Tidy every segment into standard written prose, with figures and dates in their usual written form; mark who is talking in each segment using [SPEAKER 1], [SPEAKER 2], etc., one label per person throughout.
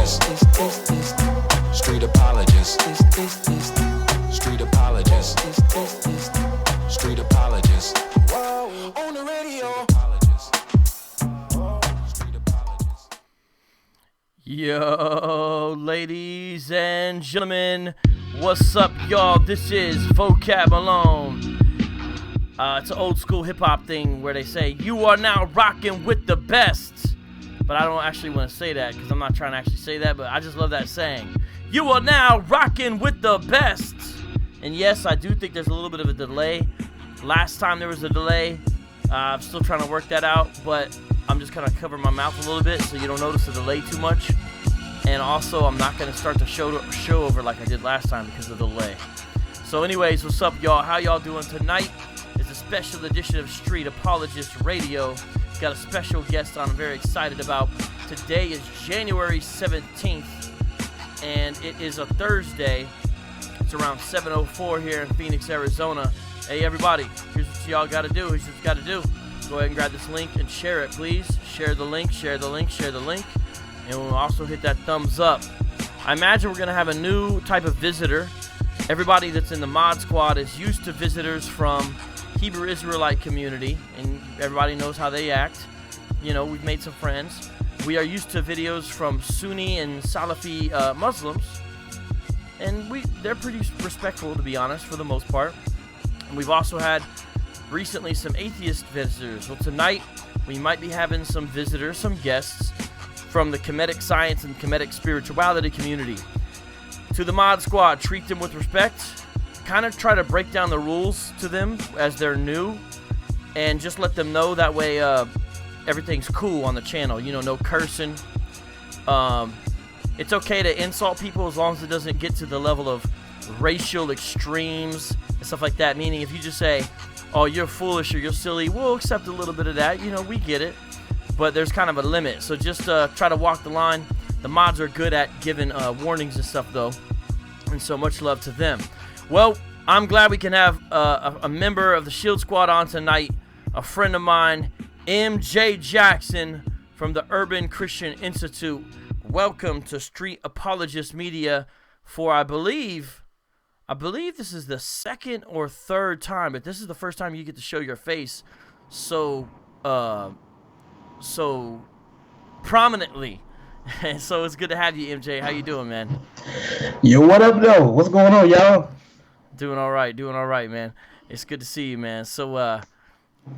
[SPEAKER 1] apologist. Street apologist. Street apologist. Street apologist. Whoa, on the radio.
[SPEAKER 2] Yo, ladies and gentlemen, what's up, y'all? This is Vocab Malone. It's an old school hip hop thing where they say, "You are now rocking with the best." But I don't actually want to say that because I'm not trying to actually say that, but I just love that saying. You are now rocking with the best. And yes, I do think there's a little bit of a delay. Last time there was a delay. I'm still trying to work that out, but I'm just going to cover my mouth a little bit so you don't notice the delay too much. And also, I'm not going to start the show over like I did last time because of the delay. So anyways, what's up, y'all? How y'all doing tonight? It's a special edition of Street Apologist Radio. Got a special guest on I'm very excited about. Today is January 17th, and it is a Thursday. It's around 7:04 here in Phoenix, Arizona. Hey, everybody, here's what y'all got to do. Here's what you got to do. Go ahead and grab this link and share it, please. Share the link, share the link, share the link. And we'll also hit that thumbs up. I imagine we're going to have a new type of visitor. Everybody that's in the mod squad is used to visitors from Hebrew Israelite community, and everybody knows how they act. You know, we've made some friends. We are used to videos from Sunni and Salafi Muslims, and they're pretty respectful, to be honest, for the most part. And we've also had recently some atheist visitors. Well, tonight we might be having some visitors, some guests from the Kemetic science and Kemetic spirituality community. To the mod squad, treat them with respect. Kind of try to break down the rules to them as they're new, and just let them know that way everything's cool on the channel. You know, no cursing. It's okay to insult people as long as it doesn't get to the level of racial extremes and stuff like that. Meaning, if you just say, "Oh, you're foolish" or "You're silly," we'll accept a little bit of that. You know, we get it. But there's kind of a limit. So just try to walk the line. The mods are good at giving warnings and stuff, though. And so much love to them. Well, I'm glad we can have a member of the Shield Squad on tonight. A friend of mine, MJ Jackson from the Urban Christian Institute. Welcome to Street Apologist Media for, I believe this is the second or third time, but this is the first time you get to show your face so prominently. And so it's good to have you, MJ. How you doing, man?
[SPEAKER 3] Yo, what up, though? What's going on, y'all?
[SPEAKER 2] Doing all right, man. It's good to see you, man. So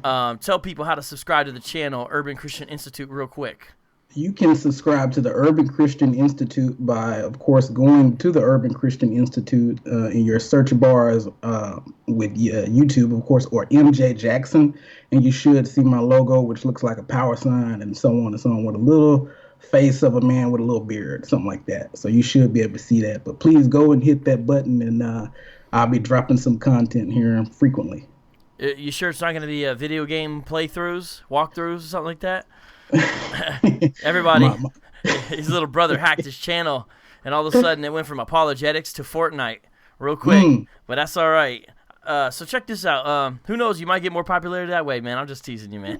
[SPEAKER 2] tell people how to subscribe to the channel, Urban Christian Institute, real quick.
[SPEAKER 3] You can subscribe to the Urban Christian Institute by, of course, going to the Urban Christian Institute in your search bars with YouTube, of course, or MJ Jackson. And you should see my logo, which looks like a power sign and so on, with a little face of a man with a little beard, something like that. So you should be able to see that. But please go and hit that button, and I'll be dropping some content here frequently.
[SPEAKER 2] You sure it's not going to be video game playthroughs, walkthroughs, or something like that? Everybody, his little brother hacked his channel, and all of a sudden it went from apologetics to Fortnite real quick. But that's all right. So check this out. Who knows? You might get more popularity that way, man. I'm just teasing you, man.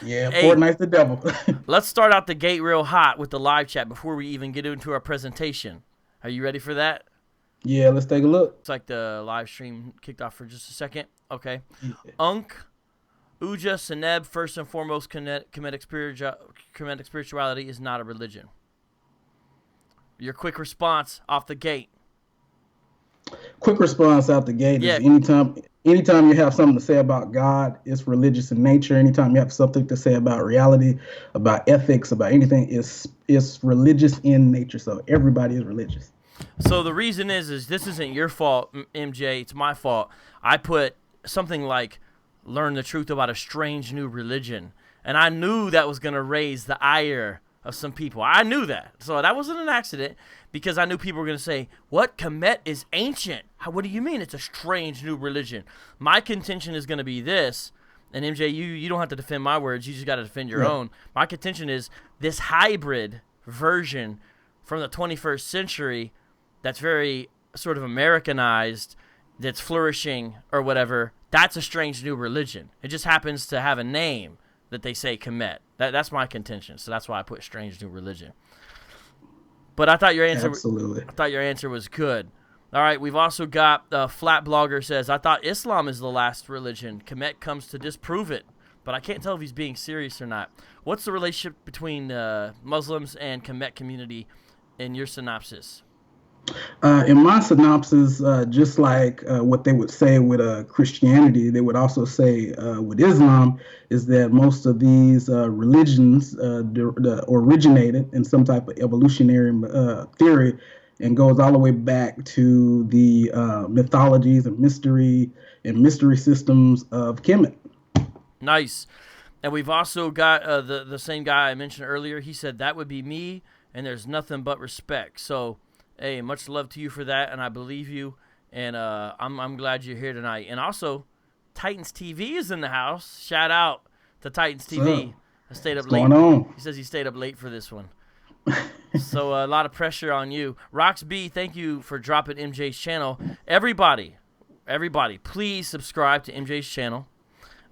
[SPEAKER 3] Yeah, hey, Fortnite's the devil.
[SPEAKER 2] Let's start out the gate real hot with the live chat before we even get into our presentation. Are you ready for that?
[SPEAKER 3] Yeah, let's take a look.
[SPEAKER 2] It's like the live stream kicked off for just a second. Okay. Yeah. Uja Seneb, first and foremost, Kemetic spirituality is not a religion. Your quick response off the gate.
[SPEAKER 3] Quick response out the gate is anytime you have something to say about God, it's religious in nature. Anytime you have something to say about reality, about ethics, about anything, it's religious in nature. So everybody is religious.
[SPEAKER 2] So the reason is this isn't your fault, MJ. It's my fault. I put something like learn the truth about a strange new religion. And I knew that was going to raise the ire of some people. I knew that. So that wasn't an accident because I knew people were going to say, what? Kemet is ancient. What do you mean it's a strange new religion? My contention is going to be this. And MJ, you don't have to defend my words. You just got to defend your own. My contention is this hybrid version from the 21st century that's very sort of Americanized, that's flourishing or whatever, that's a strange new religion. It just happens to have a name that they say Kemet. That's my contention. So that's why I put strange new religion. But I thought your answer
[SPEAKER 3] Absolutely.
[SPEAKER 2] was good. All right, we've also got Flat Blogger says, I thought Islam is the last religion. Kemet comes to disprove it, but I can't tell if he's being serious or not. What's the relationship between Muslims and Kemet community in your synopsis?
[SPEAKER 3] In my synopsis, just like what they would say with Christianity, they would also say with Islam, is that most of these religions originated in some type of evolutionary theory and goes all the way back to the mythologies and mystery systems of Kemet.
[SPEAKER 2] Nice. And we've also got the same guy I mentioned earlier. He said, that would be me, and there's nothing but respect. So, hey, much love to you for that, and I believe you, and I'm glad you're here tonight. And also, Titans TV is in the house. Shout out to Titans TV. I stayed up late.
[SPEAKER 3] What's going on?
[SPEAKER 2] He says he stayed up late for this one. So a lot of pressure on you. Rox B, thank you for dropping MJ's channel. Everybody, please subscribe to MJ's channel.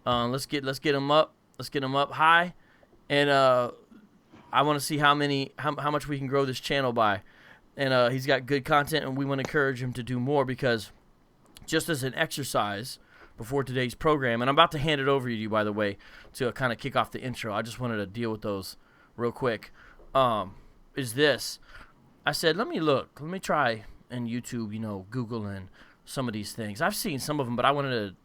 [SPEAKER 2] Let's get him up. Let's get him up high, and I want to see how much we can grow this channel by. And he's got good content, and we want to encourage him to do more, because just as an exercise before today's program, and I'm about to hand it over to you, by the way, to kind of kick off the intro. I just wanted to deal with those real quick. Is this. I said, let me try in YouTube, Google and some of these things. I've seen some of them, but I wanted to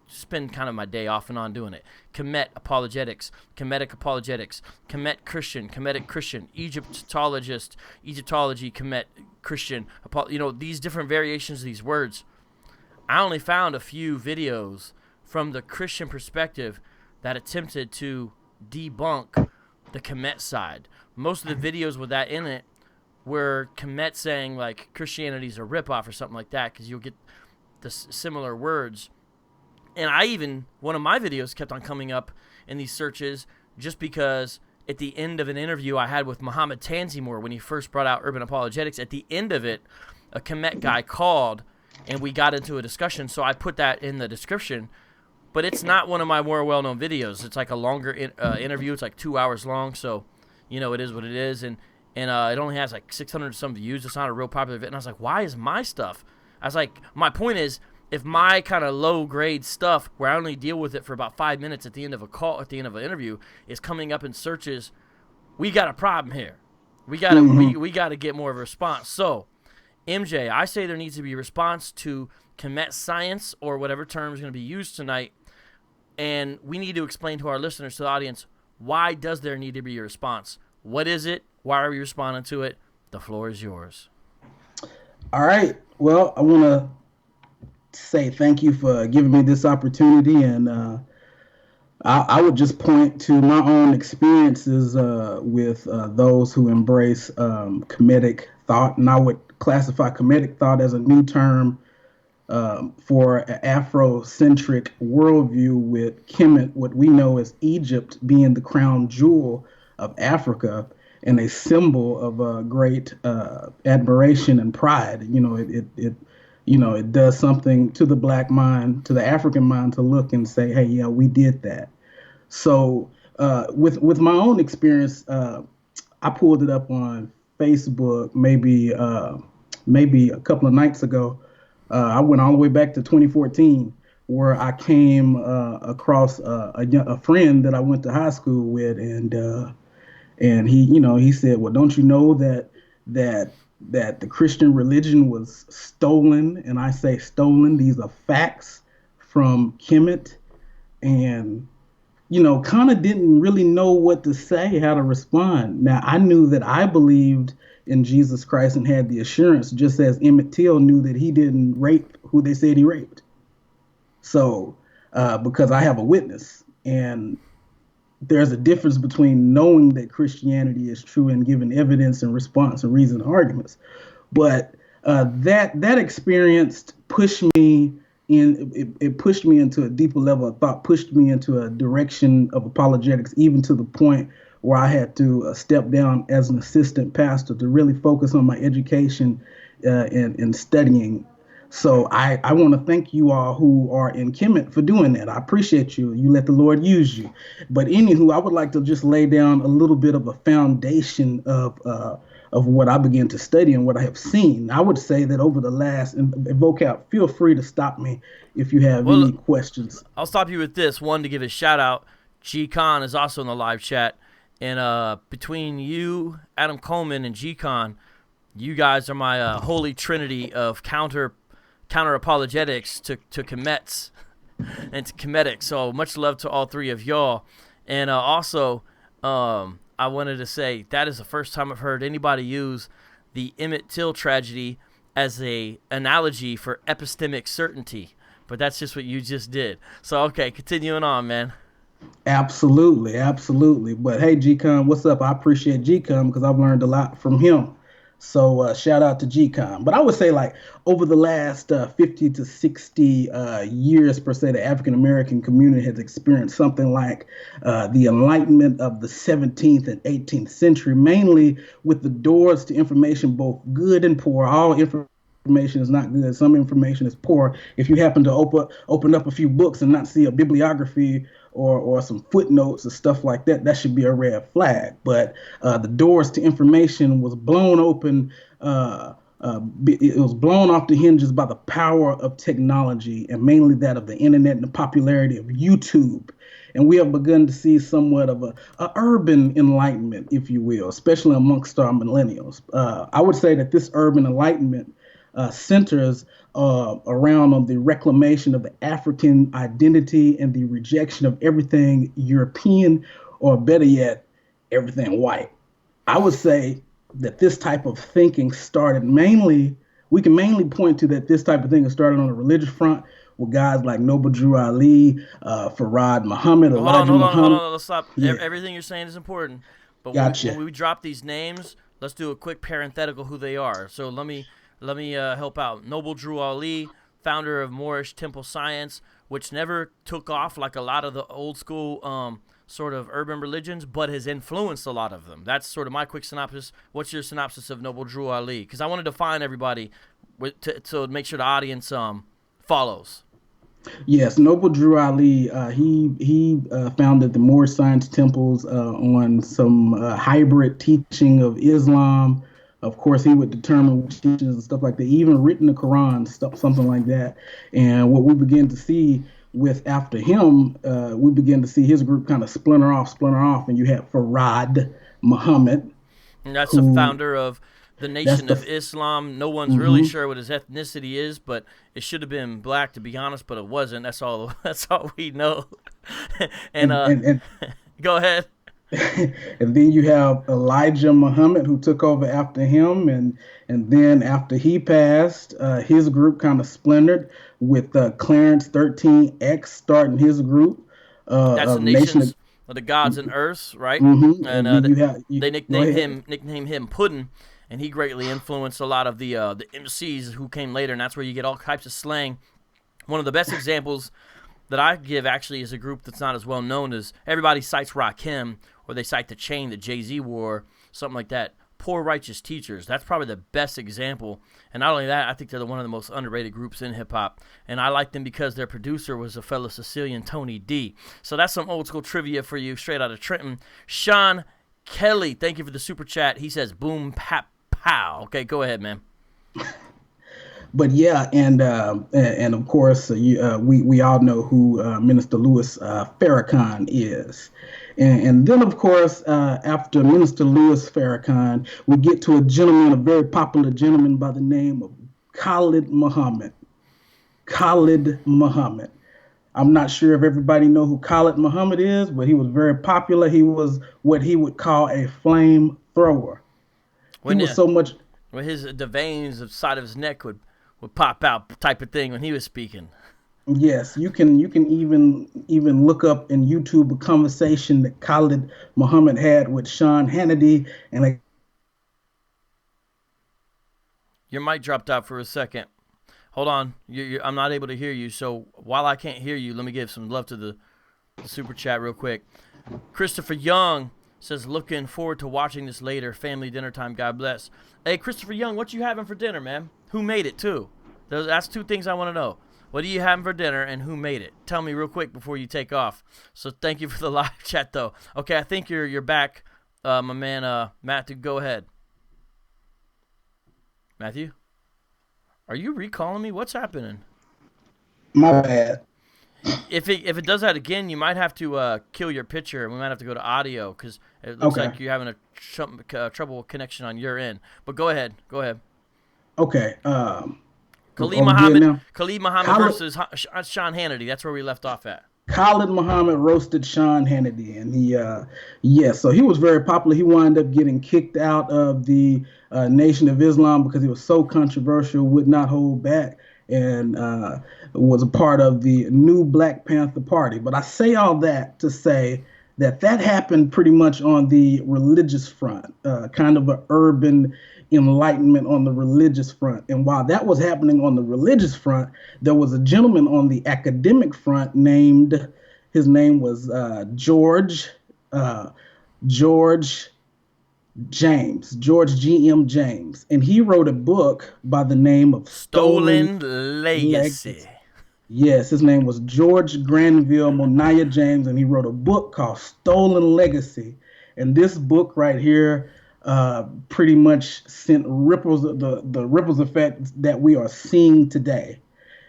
[SPEAKER 2] spend kind of my day off and on doing it. Kemet apologetics, Kemetic apologetics, Kemet Christian, Kemetic Christian, Egyptologist, Egyptology, Kemet Christian, these different variations of these words. I only found a few videos from the Christian perspective that attempted to debunk the Kemet side. Most of the videos with that in it were Kemet saying like Christianity's a ripoff or something like that, because you'll get the similar words. And one of my videos kept on coming up in these searches just because at the end of an interview I had with Muhammad Tanzimur when he first brought out Urban Apologetics, at the end of it, a Kemet guy called and we got into a discussion. So I put that in the description, but it's not one of my more well-known videos. It's like a longer interview. It's like 2 hours long. So, it is what it is. And it only has like 600 some views. It's not a real popular video. And I was like, why is my stuff? I was like, my point is, if my kind of low-grade stuff, where I only deal with it for about 5 minutes at the end of an interview, is coming up in searches, we got a problem here. We got to we got to get more of a response. So, MJ, I say there needs to be a response to Kemet science, or whatever term is going to be used tonight, and we need to explain to our listeners, to the audience, why does there need to be a response? What is it? Why are we responding to it? The floor is yours.
[SPEAKER 3] All right. Well, I want to say thank you for giving me this opportunity, and I would just point to my own experiences with those who embrace Kemetic thought, and I would classify Kemetic thought as a new term for an Afrocentric worldview, with Kemet, what we know as Egypt, being the crown jewel of Africa and a symbol of great admiration and pride. It does something to the black mind, to the African mind, to look and say, hey, yeah, we did that. So with my own experience, I pulled it up on Facebook maybe a couple of nights ago. I went all the way back to 2014, where I came across a friend that I went to high school with, and he said, well, don't you know that the Christian religion was stolen? And I say stolen. These are facts from Kemet. And, kind of didn't really know what to say, how to respond. Now, I knew that I believed in Jesus Christ and had the assurance, just as Emmett Till knew that he didn't rape who they said he raped. So, because I have a witness, and there's a difference between knowing that Christianity is true and giving evidence and response and reason and arguments. But that experience pushed me in. It pushed me into a deeper level of thought, pushed me into a direction of apologetics, even to the point where I had to step down as an assistant pastor to really focus on my education and studying. So I want to thank you all who are in Kemet for doing that. I appreciate you. You let the Lord use you. But anywho, I would like to just lay down a little bit of a foundation of what I began to study and what I have seen. I would say that over the last, and Vocab, feel free to stop me if you have any questions.
[SPEAKER 2] I'll stop you with this. One, to give a shout out. G Con is also in the live chat. And between you, Adam Coleman, and G Con, you guys are my holy trinity of counter apologetics to Kemets and to Kemetic. So much love to all three of y'all. And also, I wanted to say that is the first time I've heard anybody use the Emmett Till tragedy as a analogy for epistemic certainty. But that's just what you just did. So, okay, continuing on, man.
[SPEAKER 3] Absolutely, absolutely. But hey, G-Con, what's up? I appreciate G-Con because I've learned a lot from him. So shout out to G-Con. But I would say like over the last 50 to 60 years, per se, the African-American community has experienced something like the enlightenment of the 17th and 18th century, mainly with the doors to information, both good and poor. All information is not good. Some information is poor. If you happen to open up a few books and not see a bibliography or some footnotes or stuff like that, that should be a red flag. But the doors to information was blown open. It was blown off the hinges by the power of technology, and mainly that of the internet and the popularity of YouTube. And we have begun to see somewhat of a urban enlightenment, if you will, especially amongst our millennials. I would say that this urban enlightenment centers around on the reclamation of the African identity and the rejection of everything European, or better yet, everything white. I would say that this type of thinking started we can mainly point to that this type of thing started on the religious front with guys like Noble Drew Ali, Fard Muhammad, Elijah Muhammad.
[SPEAKER 2] Hold on, let's stop. Yeah. Everything you're saying is important. But when we drop these names, let's do a quick parenthetical who they are. So let me help out. Noble Drew Ali, founder of Moorish Temple Science, which never took off like a lot of the old school sort of urban religions, but has influenced a lot of them. That's sort of my quick synopsis. What's your synopsis of Noble Drew Ali? Because I want to define everybody to make sure the audience follows.
[SPEAKER 3] Yes, Noble Drew Ali, he founded the Moorish Science temples on some hybrid teaching of Islam. Of course, he would determine which teachings and stuff like that. He even written the Quran, something like that. And what we begin to see after him, we begin to see his group kind of splinter off, and you have Fard Muhammad.
[SPEAKER 2] And that's the founder of the Nation of Islam. No one's really sure what his ethnicity is, but it should have been black, to be honest, but it wasn't. That's all we know. and go ahead.
[SPEAKER 3] And then you have Elijah Muhammad, who took over after him, and then after he passed, his group kind of splintered with Clarence 13X starting his group.
[SPEAKER 2] That's the Nations of the Gods and Earths, right?
[SPEAKER 3] Mm-hmm.
[SPEAKER 2] And they nicknamed him Puddin', and he greatly influenced a lot of the MCs who came later, and that's where you get all types of slang. One of the best examples that I give actually is a group that's not as well known as everybody cites Rakim, or they cite the chain that Jay-Z wore, something like that. Poor Righteous Teachers. That's probably the best example. And not only that, I think they're one of the most underrated groups in hip-hop. And I like them because their producer was a fellow Sicilian, Tony D. So that's some old school trivia for you, straight out of Trenton. Sean Kelly, thank you for the super chat. He says, boom, pap, pow. Okay, go ahead, man.
[SPEAKER 3] But yeah, and of course, we all know who Minister Louis Farrakhan is. And then, of course, after Minister Louis Farrakhan, we get to a very popular gentleman by the name of Khalid Mohammed. Khalid Mohammed. I'm not sure if everybody know who Khalid Mohammed is, but he was very popular. He was what he would call a flame thrower.
[SPEAKER 2] The veins of side of his neck would pop out type of thing when he was speaking.
[SPEAKER 3] Yes, you can even look up in YouTube a conversation that Khalid Mohammed had with Sean Hannity, and
[SPEAKER 2] your mic dropped out for a second. Hold on, I'm not able to hear you. So while I can't hear you, let me give some love to the super chat real quick. Christopher Young says, looking forward to watching this later. Family dinner time. God bless. Hey, Christopher Young, what you having for dinner, man? Who made it too? That's two things I want to know. What are you having for dinner, and who made it? Tell me real quick before you take off. So thank you for the live chat, though. Okay, I think you're back, my man. Matthew, go ahead. Matthew, are you recalling me? What's happening?
[SPEAKER 3] My bad.
[SPEAKER 2] If it does that again, you might have to kill your picture, and we might have to go to audio because it looks like you're having a trouble connection on your end. But go ahead.
[SPEAKER 3] Okay.
[SPEAKER 2] Khalid Mohammed versus Sean Hannity. That's where we left off at.
[SPEAKER 3] Khalid Mohammed roasted Sean Hannity, and so he was very popular. He wound up getting kicked out of the Nation of Islam because he was so controversial, would not hold back, and was a part of the new Black Panther Party. But I say all that to say that happened pretty much on the religious front, kind of an urban enlightenment on the religious front. And while that was happening on the religious front, there was a gentleman on the academic front his name was George G.M. James, and he wrote a book by the name of
[SPEAKER 2] Stolen Legacy.
[SPEAKER 3] Yes, his name was George Granville Moniah James, and he wrote a book called Stolen Legacy. And this book right here pretty much sent ripples, the ripples effect that we are seeing today.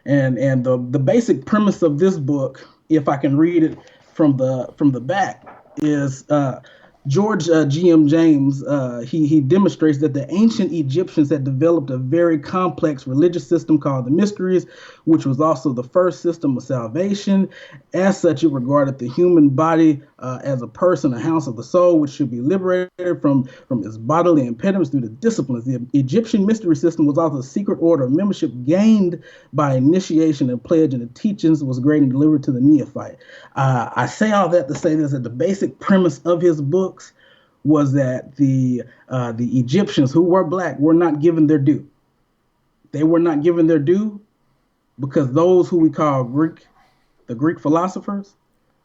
[SPEAKER 3] And the basic premise of this book, if I can read it from the back, is George G.M. James, he demonstrates that the ancient Egyptians had developed a very complex religious system called the Mysteries, which was also the first system of salvation. As such, it regarded the human body as a person, a house of the soul, which should be liberated from its bodily impediments through the disciplines. The Egyptian mystery system was also a secret order of membership gained by initiation and pledge, and the teachings was great and delivered to the neophyte. I say all that to say this, that the basic premise of his books was that the Egyptians who were Black were not given their due. They were not given their due because those who we call the Greek philosophers,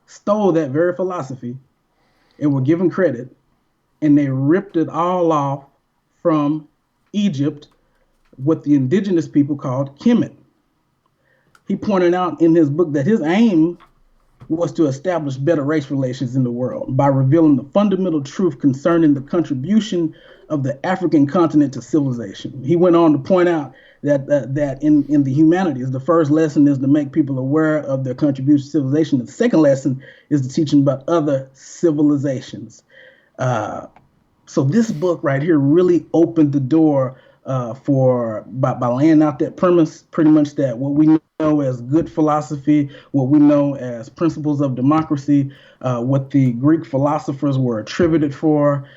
[SPEAKER 3] stole that very philosophy and were given credit, and they ripped it all off from Egypt, what the indigenous people called Kemet. He pointed out in his book that his aim was to establish better race relations in the world by revealing the fundamental truth concerning the contribution of the African continent to civilization. He went on to point out that in the humanities, the first lesson is to make people aware of their contribution to civilization. The second lesson is to teach them about other civilizations. So this book right here really opened the door by laying out that premise, pretty much that what we know as good philosophy, what we know as principles of democracy, what the Greek philosophers were attributed for,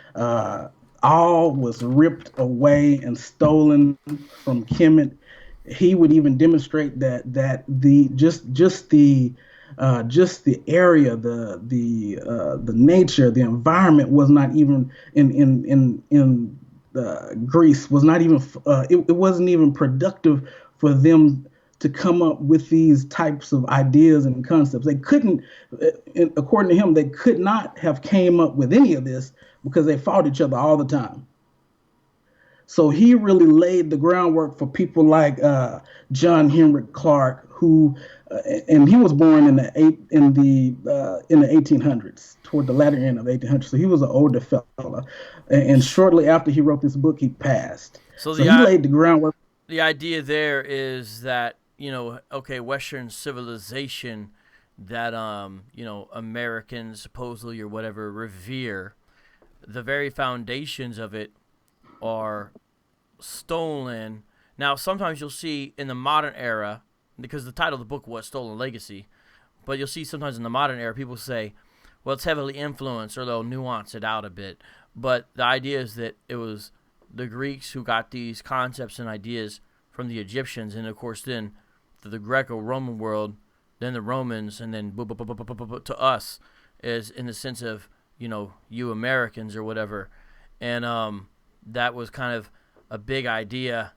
[SPEAKER 3] all was ripped away and stolen from Kemet. He would even demonstrate that the area, the nature, the environment was not even in Greece was not even it wasn't even productive for them to come up with these types of ideas and concepts. They couldn't, according to him, they could not have came up with any of this because they fought each other all the time. So he really laid the groundwork for people like John Henrik Clarke, who, and he was born in the 1800s, toward the latter end of the 1800s. So he was an older fella, and shortly after he wrote this book, he passed. So he laid the groundwork.
[SPEAKER 2] The idea there is that, Western civilization that Americans supposedly or whatever revere, the very foundations of it are stolen. Now, sometimes you'll see in the modern era, because the title of the book was Stolen Legacy, but you'll see sometimes in the modern era people say, well, it's heavily influenced, or they'll nuance it out a bit. But the idea is that it was the Greeks who got these concepts and ideas from the Egyptians, and of course then to the Greco-Roman world, then the Romans, and then to us, is in the sense of, you Americans or whatever. And that was kind of a big idea.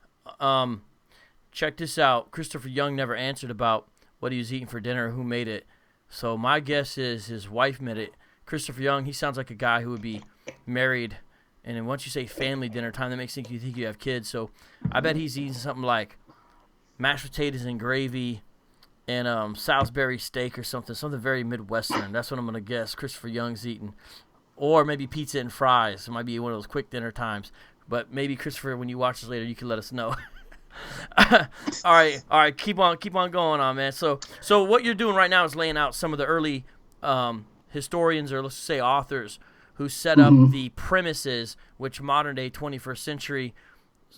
[SPEAKER 2] Check this out. Christopher Young never answered about what he was eating for dinner, who made it. So my guess is his wife made it. Christopher Young, he sounds like a guy who would be married, and then once you say family dinner time, that makes you think you have kids. So I bet he's eating something like mashed potatoes and gravy, and Salisbury steak or something very Midwestern. That's what I'm gonna guess. Christopher Young's eating, or maybe pizza and fries. It might be one of those quick dinner times. But maybe Christopher, when you watch this later, you can let us know. All right. Keep on going on, man. So what you're doing right now is laying out some of the early historians, or let's say authors, who set up the premises which modern day 21st century,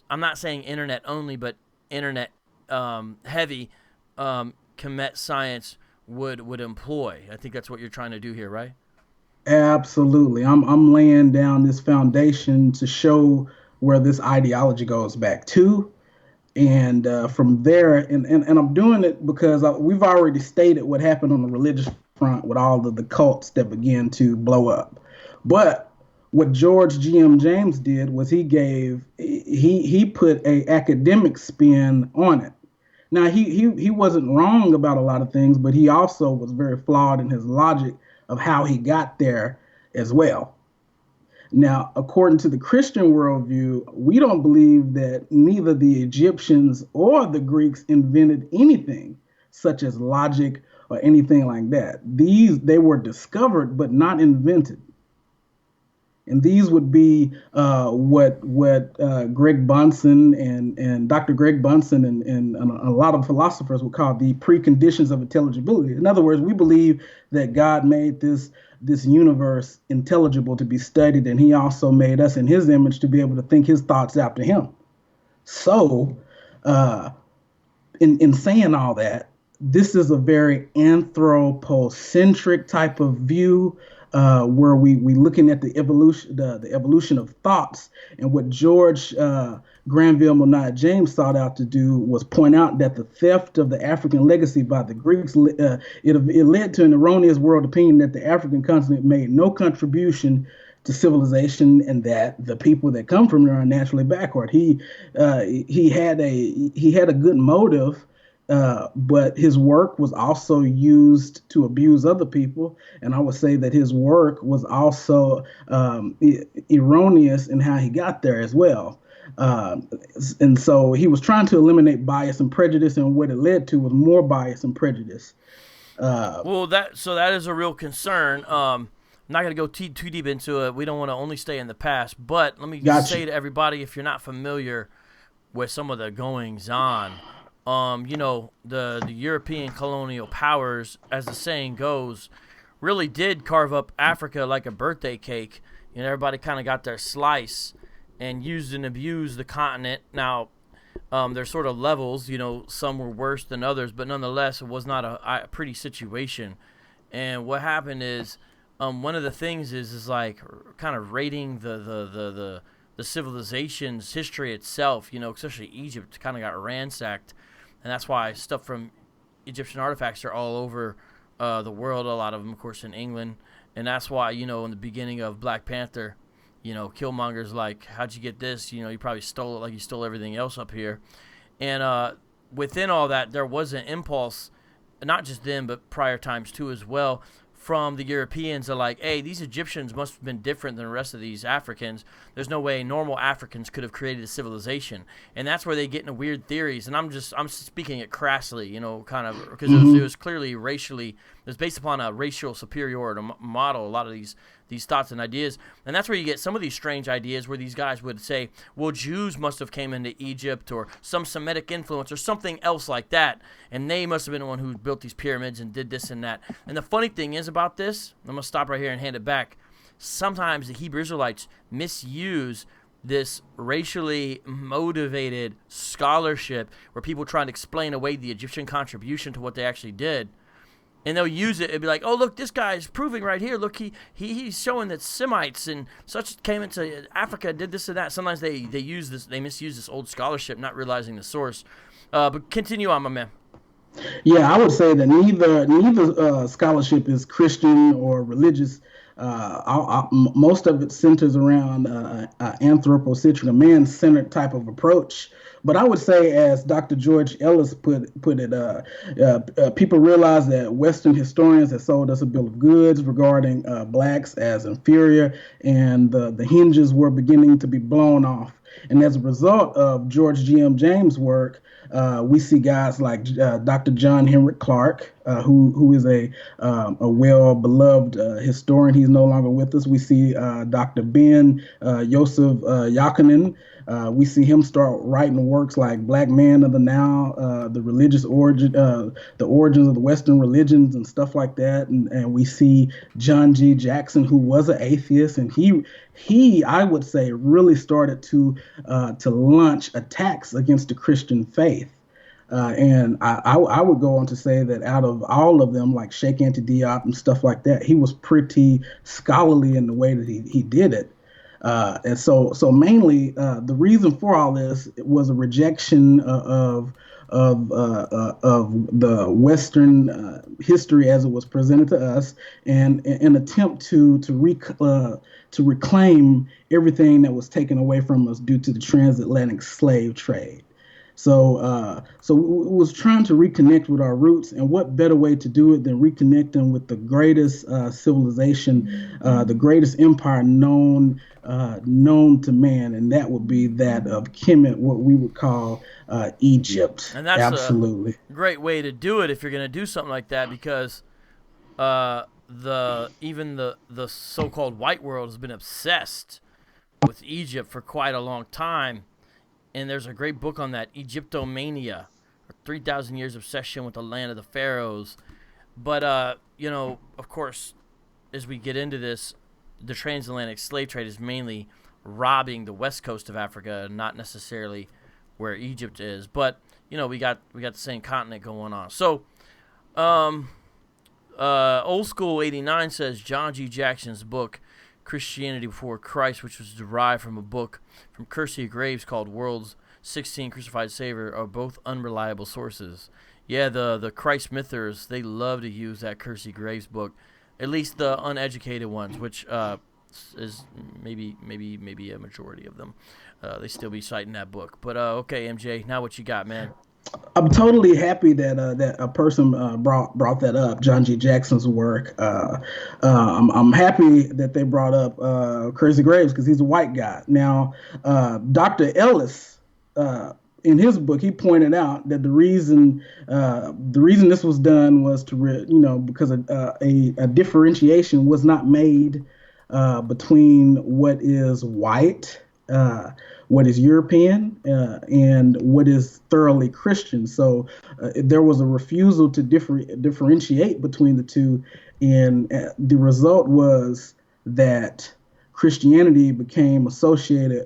[SPEAKER 2] I'm not saying internet only, but internet heavy Kemet science would employ. I think that's what you're trying to do here, right?
[SPEAKER 3] Absolutely. I'm laying down this foundation to show where this ideology goes back to. And from there, and I'm doing it because we've already stated what happened on the religious front with all of the cults that began to blow up. But what George G.M. James did was he put a academic spin on it. Now, he wasn't wrong about a lot of things, but he also was very flawed in his logic of how he got there as well. Now, according to the Christian worldview, we don't believe that neither the Egyptians or the Greeks invented anything such as logic or anything like that. They were discovered but not invented. And these would be what Greg Bunsen and Dr. Greg Bunsen and a lot of philosophers would call the preconditions of intelligibility. In other words, we believe that God made this universe intelligible to be studied, and he also made us in his image to be able to think his thoughts after him. So, in saying all that, this is a very anthropocentric type of view, where we looking at the evolution of thoughts. And what George Granville Monod James sought out to do was point out that the theft of the African legacy by the Greeks, it led to an erroneous world opinion that the African continent made no contribution to civilization, and that the people that come from there are naturally backward. He had a good motive, but his work was also used to abuse other people, and I would say that his work was also erroneous in how he got there as well. And so he was trying to eliminate bias and prejudice, and what it led to was more bias and prejudice.
[SPEAKER 2] That is a real concern. I'm not going to go too deep into it. We don't want to only stay in the past, but let me say to everybody, if you're not familiar with some of the goings on, the European colonial powers, as the saying goes, really did carve up Africa like a birthday cake. Everybody kind of got their slice and used and abused the continent. Now, there's sort of levels, some were worse than others, but nonetheless, it was not a pretty situation. And what happened is, one of the things is like kind of rating the civilization's history itself, especially Egypt kind of got ransacked. And that's why stuff from Egyptian artifacts are all over the world, a lot of them, of course, in England. And that's why, in the beginning of Black Panther, Killmonger's like, how'd you get this? You probably stole it like you stole everything else up here. And within all that, there was an impulse, not just then, but prior times too as well, from the Europeans are like, hey, these Egyptians must have been different than the rest of these Africans. There's no way normal Africans could have created a civilization. And that's where they get into weird theories. And I'm speaking it crassly, kind of, because it was clearly racially, it was based upon a racial superiority model, a lot of these thoughts and ideas. And that's where you get some of these strange ideas where these guys would say, well, Jews must have came into Egypt, or some Semitic influence or something else like that. And they must have been the one who built these pyramids and did this and that. And the funny thing is about this, I'm going to stop right here and hand it back. Sometimes the Hebrew Israelites misuse this racially motivated scholarship where people try to explain away the Egyptian contribution to what they actually did. And they'll use it and be like, oh, look, this guy's proving right here. Look, he's showing that Semites and such came into Africa, did this and that. Sometimes they misuse this old scholarship, not realizing the source. But continue on, my man.
[SPEAKER 3] Yeah, I would say that neither scholarship is Christian or religious. Most of it centers around anthropocentric, a man-centered type of approach. But I would say, as Dr. George Ellis put it, people realize that Western historians have sold us a bill of goods regarding blacks as inferior, and the hinges were beginning to be blown off. And as a result of George G.M. James' work, we see guys like Dr. John Henrik Clarke, who is a well-beloved historian. He's no longer with us. We see Dr. Ben Yosef Yachanan. We see him start writing works like Black Man of the Now, the religious origin, the origins of the Western religions and stuff like that. And we see John G. Jackson, who was an atheist, and he I would say really started to launch attacks against the Christian faith. And I would go on to say that out of all of them, like Sheikh Anta Diop and stuff like that, he was pretty scholarly in the way that he did it. And so mainly the reason for all this was a rejection of the Western history as it was presented to us, and an attempt to reclaim everything that was taken away from us due to the transatlantic slave trade. So we was trying to reconnect with our roots, and what better way to do it than reconnect them with the greatest civilization, the greatest empire known to man, and that would be that of Kemet, what we would call Egypt.
[SPEAKER 2] And that's
[SPEAKER 3] absolutely
[SPEAKER 2] a great way to do it if you're going to do something like that, because even the so-called white world has been obsessed with Egypt for quite a long time. And there's a great book on that, Egyptomania, 3,000 Years Obsession with the Land of the Pharaohs. But, of course, as we get into this, the transatlantic slave trade is mainly robbing the west coast of Africa, not necessarily where Egypt is. But, we got the same continent going on. So, Old School 89 says John G. Jackson's book, Christianity Before Christ, which was derived from a book from Kersey Graves called World's 16 Crucified Savior, are both unreliable sources. Yeah, the Christ mythers, they love to use that Kersey Graves book, at least the uneducated ones, which is maybe a majority of them. They still be citing that book. But okay, MJ, now what you got, man?
[SPEAKER 3] I'm totally happy that a person brought that up, John G. Jackson's work. I'm happy that they brought up Kersey Graves, because he's a white guy. Now, Dr. Ellis, in his book, he pointed out that the reason this was done was because a differentiation was not made between what is white, what is European, and what is thoroughly Christian. So there was a refusal to differentiate between the two, and the result was that Christianity became became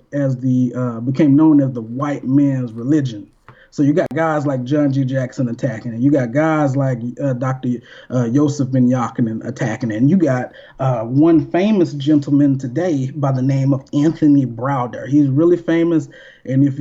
[SPEAKER 3] known as the white man's religion. So you got guys like John G. Jackson attacking it. You got guys like Dr. Yosef Ben Yachanan attacking it. And you got one famous gentleman today by the name of Anthony Browder. He's really famous. And if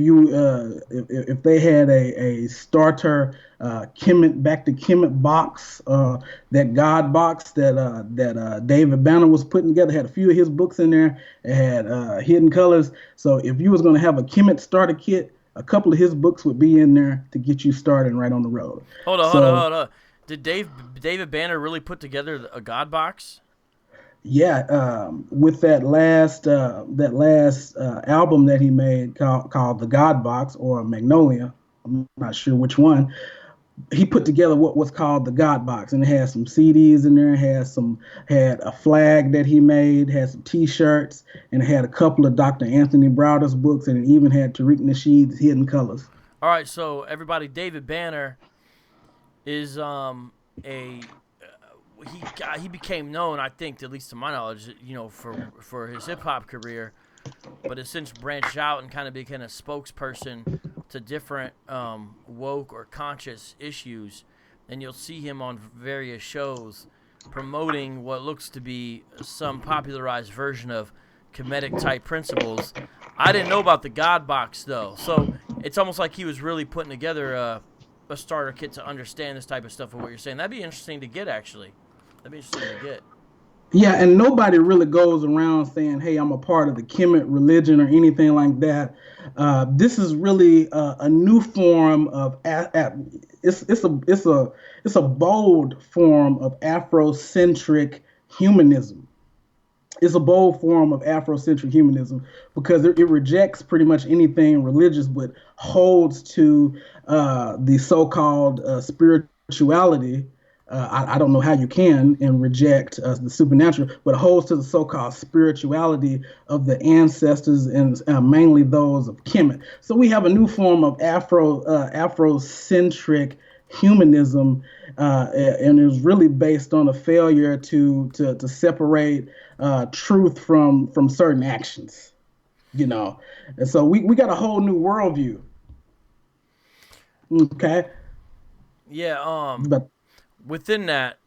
[SPEAKER 3] they had a starter Kemet, back to Kemet box, that God box that David Banner was putting together, had a few of his books in there. It had Hidden Colors. So if you was going to have a Kemet starter kit, a couple of his books would be in there to get you started right on the road.
[SPEAKER 2] Hold on. Did David Banner really put together a God box?
[SPEAKER 3] Yeah, with that last album that he made called The God Box, or Magnolia, I'm not sure which one. He put together what was called the God Box, and it had some CDs in there, had a flag that he made, had some T-shirts, and it had a couple of Dr. Anthony Browder's books, and it even had Tariq Nasheed's Hidden Colors.
[SPEAKER 2] All right, so everybody, David Banner is he became known, I think, at least to my knowledge, for his hip hop career, but has since branched out and kind of became a spokesperson to different woke or conscious issues, and you'll see him on various shows promoting what looks to be some popularized version of Kemetic type principles. I didn't know about the God box though, so it's almost like he was really putting together a starter kit to understand this type of stuff of what you're saying. That'd be interesting to get, actually. That'd be interesting to get.
[SPEAKER 3] Yeah, and nobody really goes around saying, "Hey, I'm a part of the Kemet religion" or anything like that. This is really a new form of it's a bold form of Afrocentric humanism. it's a bold form of Afrocentric humanism because it rejects pretty much anything religious, but holds to the so-called spirituality. I don't know how you can and reject the supernatural, but holds to the so-called spirituality of the ancestors and mainly those of Kemet. So we have a new form of Afrocentric humanism, and it was really based on a failure to separate truth from certain actions, you know. And so we got a whole new worldview. Okay.
[SPEAKER 2] Yeah.
[SPEAKER 3] But
[SPEAKER 2] Within that,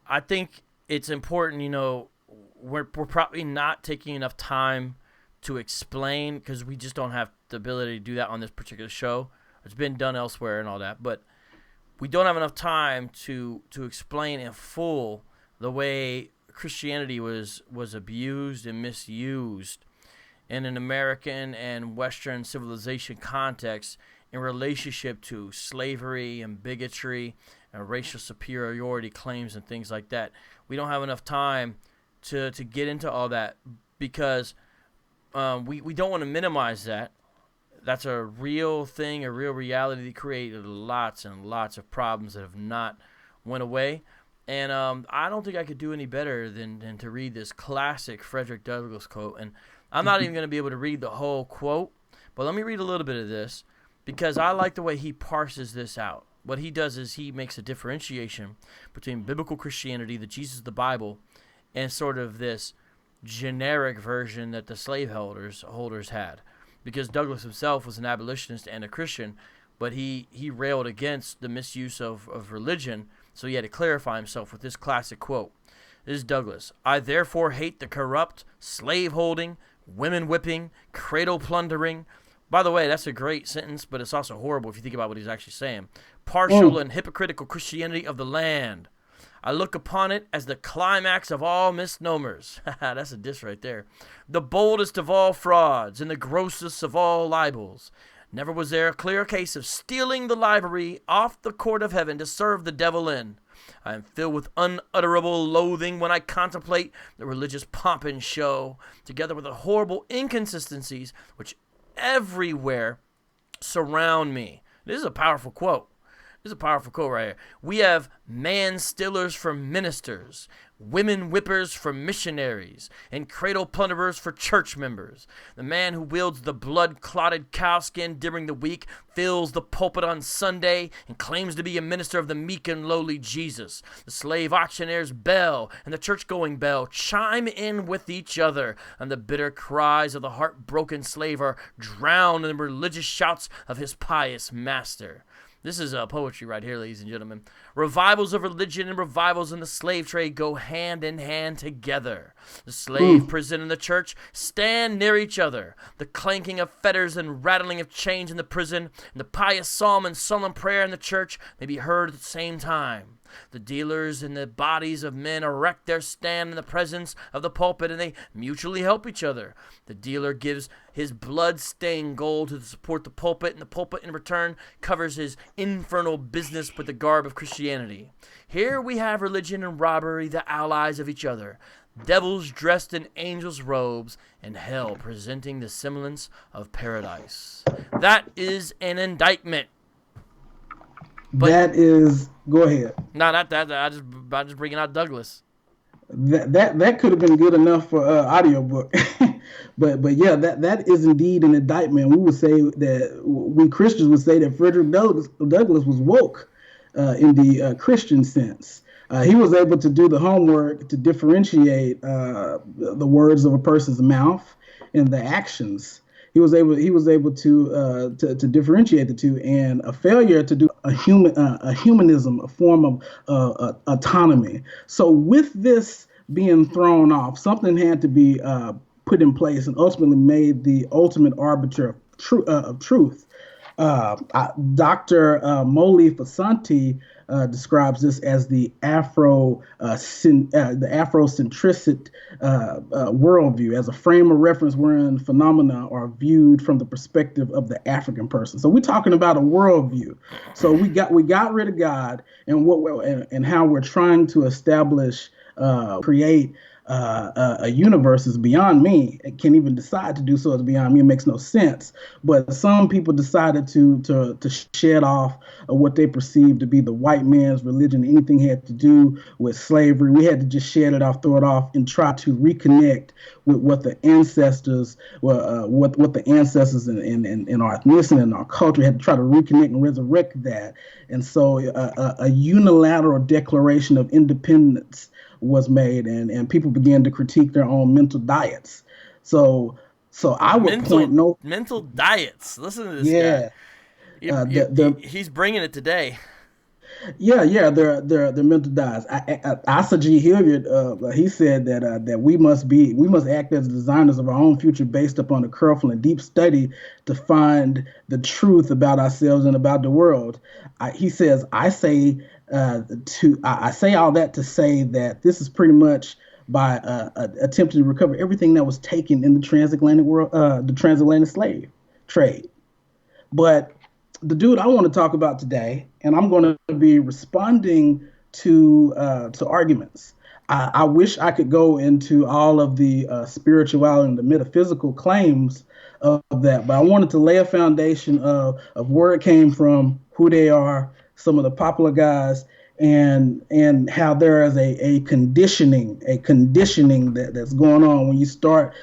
[SPEAKER 2] I think it's important. We're probably not taking enough time to explain because we just don't have the ability to do that on this particular show. It's been done elsewhere and all that, but we don't have enough time to explain in full the way Christianity was abused and misused in an American and Western civilization context in relationship to slavery and bigotry and racial superiority claims and things like that. We don't have enough time to get into all that because we don't want to minimize that. That's a real thing, a real reality that created lots and lots of problems that have not went away. And I don't think I could do any better than to read this classic Frederick Douglass quote. And I'm not even going to be able to read the whole quote, but let me read a little bit of this because I like the way he parses this out. What he does is he makes a differentiation between biblical Christianity, the Jesus of the Bible, and sort of this generic version that the slaveholders had. Because Douglass himself was an abolitionist and a Christian, but he railed against the misuse of religion, so he had to clarify himself with this classic quote. This is Douglass. "I therefore hate the corrupt, slave-holding, women-whipping, cradle-plundering." By the way, that's a great sentence, but it's also horrible if you think about what he's actually saying. "Partial and hypocritical Christianity of the land. I look upon it as the climax of all misnomers." That's a diss right there. "The boldest of all frauds and the grossest of all libels. Never was there a clearer case of stealing the library off the court of heaven to serve the devil in. I am filled with unutterable loathing when I contemplate the religious pomp and show, together with the horrible inconsistencies which everywhere surround me." This is a powerful quote. This is a powerful quote right here. "We have man-stealers for ministers, women-whippers for missionaries, and cradle-plunderers for church members. The man who wields the blood-clotted cowskin during the week fills the pulpit on Sunday and claims to be a minister of the meek and lowly Jesus. The slave auctioneer's bell and the church-going bell chime in with each other, and the bitter cries of the heartbroken slave are drowned in the religious shouts of his pious master." This is poetry right here, ladies and gentlemen. "Revivals of religion and revivals in the slave trade go hand in hand together. The slave prison and the church stand near each other. The clanking of fetters and rattling of chains in the prison, and the pious psalm and solemn prayer in the church may be heard at the same time. The dealers in the bodies of men erect their stand in the presence of the pulpit, and they mutually help each other. The dealer gives his blood-stained gold to support the pulpit, and the pulpit in return covers his infernal business with the garb of Christianity. Here we have religion and robbery, the allies of each other. Devils dressed in angels' robes, and hell presenting the semblance of paradise." That is an indictment. But
[SPEAKER 3] that is, go ahead.
[SPEAKER 2] No, not that. I just bringing out Douglass.
[SPEAKER 3] That could have been good enough for audiobook. but yeah, that is indeed an indictment. We would say that we Christians would say that Frederick Douglass was woke in the Christian sense. He was able to do the homework to differentiate the words of a person's mouth and the actions. He was able to differentiate the two, and a failure to do a humanism, a form of autonomy. So with this being thrown off, something had to be put in place, and ultimately made the ultimate arbiter of truth. Dr. Moli Fasanti describes this as the Afrocentricity worldview, as a frame of reference wherein phenomena are viewed from the perspective of the African person. So we're talking about a worldview. So we got rid of God, and how we're trying to establish, create a universe is beyond me. It can't even decide to do so. It's beyond me. It makes no sense. But some people decided to shed off what they perceived to be the white man's religion. Anything had to do with slavery, we had to just shed it off, throw it off, and try to reconnect with what the ancestors, what the ancestors in our ethnicity and our culture had to try to reconnect and resurrect that. And so a unilateral declaration of independence was made, and people began to critique their own mental diets. So I would
[SPEAKER 2] mental diets. Listen to this
[SPEAKER 3] guy.
[SPEAKER 2] He's bringing it today.
[SPEAKER 3] Yeah, they're mental diets. Asa G. Hilliard, he said that we must act as designers of our own future based upon a careful and deep study to find the truth about ourselves and about the world. He says, I say all that to say that this is pretty much by attempting to recover everything that was taken in the transatlantic world, the transatlantic slave trade. But the dude I want to talk about today, and I'm going to be responding to arguments. I wish I could go into all of the spirituality and the metaphysical claims of that, but I wanted to lay a foundation of where it came from, who they are, some of the popular guys, and how there is a conditioning that's going on when you start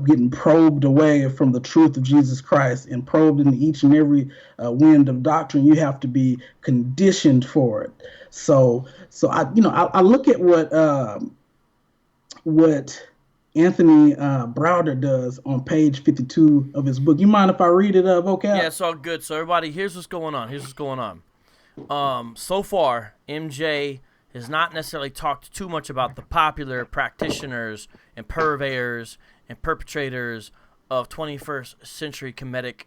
[SPEAKER 3] getting probed away from the truth of Jesus Christ and probed into each and every wind of doctrine. You have to be conditioned for it. So I look at what Anthony Browder does on page 52 of his book. You mind if I read it, Vocab?
[SPEAKER 2] Yeah, it's all good. So everybody, here's what's going on. So far, MJ has not necessarily talked too much about the popular practitioners and purveyors and perpetrators of 21st century Kemetic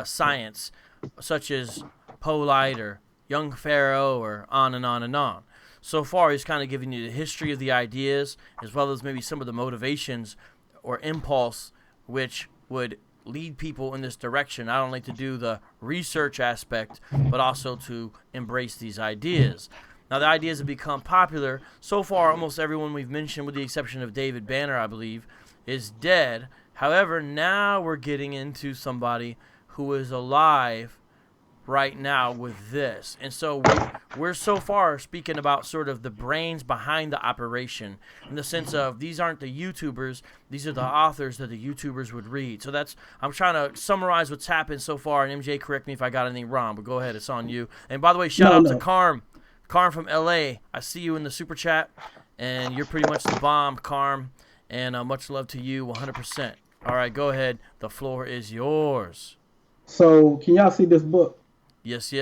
[SPEAKER 2] science, such as Polite or Young Pharaoh or on and on and on. So far, he's kind of giving you the history of the ideas, as well as maybe some of the motivations or impulse which would lead people in this direction, not only to do the research aspect, but also to embrace these ideas. Now, the ideas have become popular. So far, almost everyone we've mentioned, with the exception of David Banner, I believe, is dead. However, now we're getting into somebody who is alive right now with this. And so we're so far speaking about sort of the brains behind the operation, in the sense of these aren't the YouTubers, these are the authors that the YouTubers would read. So I'm trying to summarize what's happened so far, and MJ, correct me if I got anything wrong, but go ahead, it's on you. And by the way, shout out to Carm from LA. I see you in the super chat, and you're pretty much the bomb, Carm, and much love to you, 100%. All right, go ahead, the floor is yours.
[SPEAKER 3] So can y'all see this book?
[SPEAKER 2] Yes.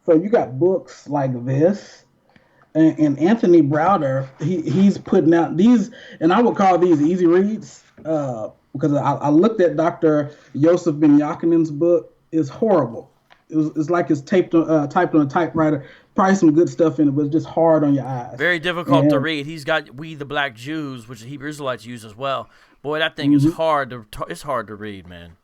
[SPEAKER 3] So you got books like this, and Anthony Browder, he's putting out these, and I would call these easy reads, because I looked at Dr. Yosef Ben Yakinen's book. It's horrible. It's like it's typed on a typewriter. Probably some good stuff in it, but it's just hard on your eyes.
[SPEAKER 2] Very difficult to read. He's got We the Black Jews, which the Hebrew Israelites use as well. Boy, that thing is hard to read, man.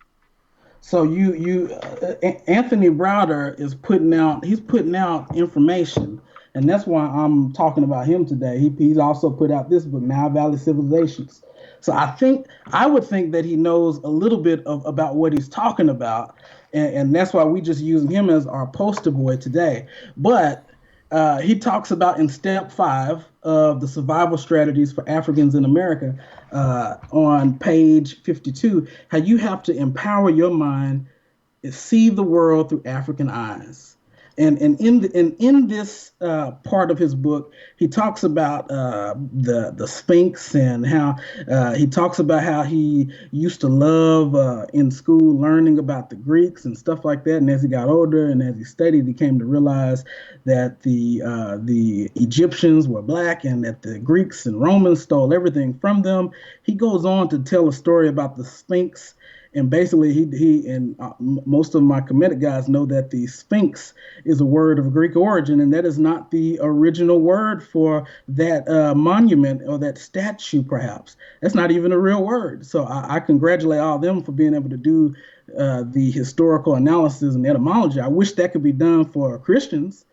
[SPEAKER 3] So Anthony Browder is putting out information, and that's why I'm talking about him today. He's also put out this book, Now Valley Civilizations. So I would think that he knows a little bit about what he's talking about, and that's why we just using him as our poster boy today. But he talks about in step 5 of the survival strategies for Africans in America, on page 52, how you have to empower your mind and see the world through African eyes. And in this part of his book, he talks about the Sphinx, and how he talks about how he used to love in school learning about the Greeks and stuff like that. And as he got older and as he studied, he came to realize that the Egyptians were black and that the Greeks and Romans stole everything from them. He goes on to tell a story about the Sphinx. And basically, he and most of my Kemetic guys know that the Sphinx is a word of Greek origin, and that is not the original word for that monument or that statue, perhaps. That's not even a real word. So I congratulate all of them for being able to do the historical analysis and etymology. I wish that could be done for Christians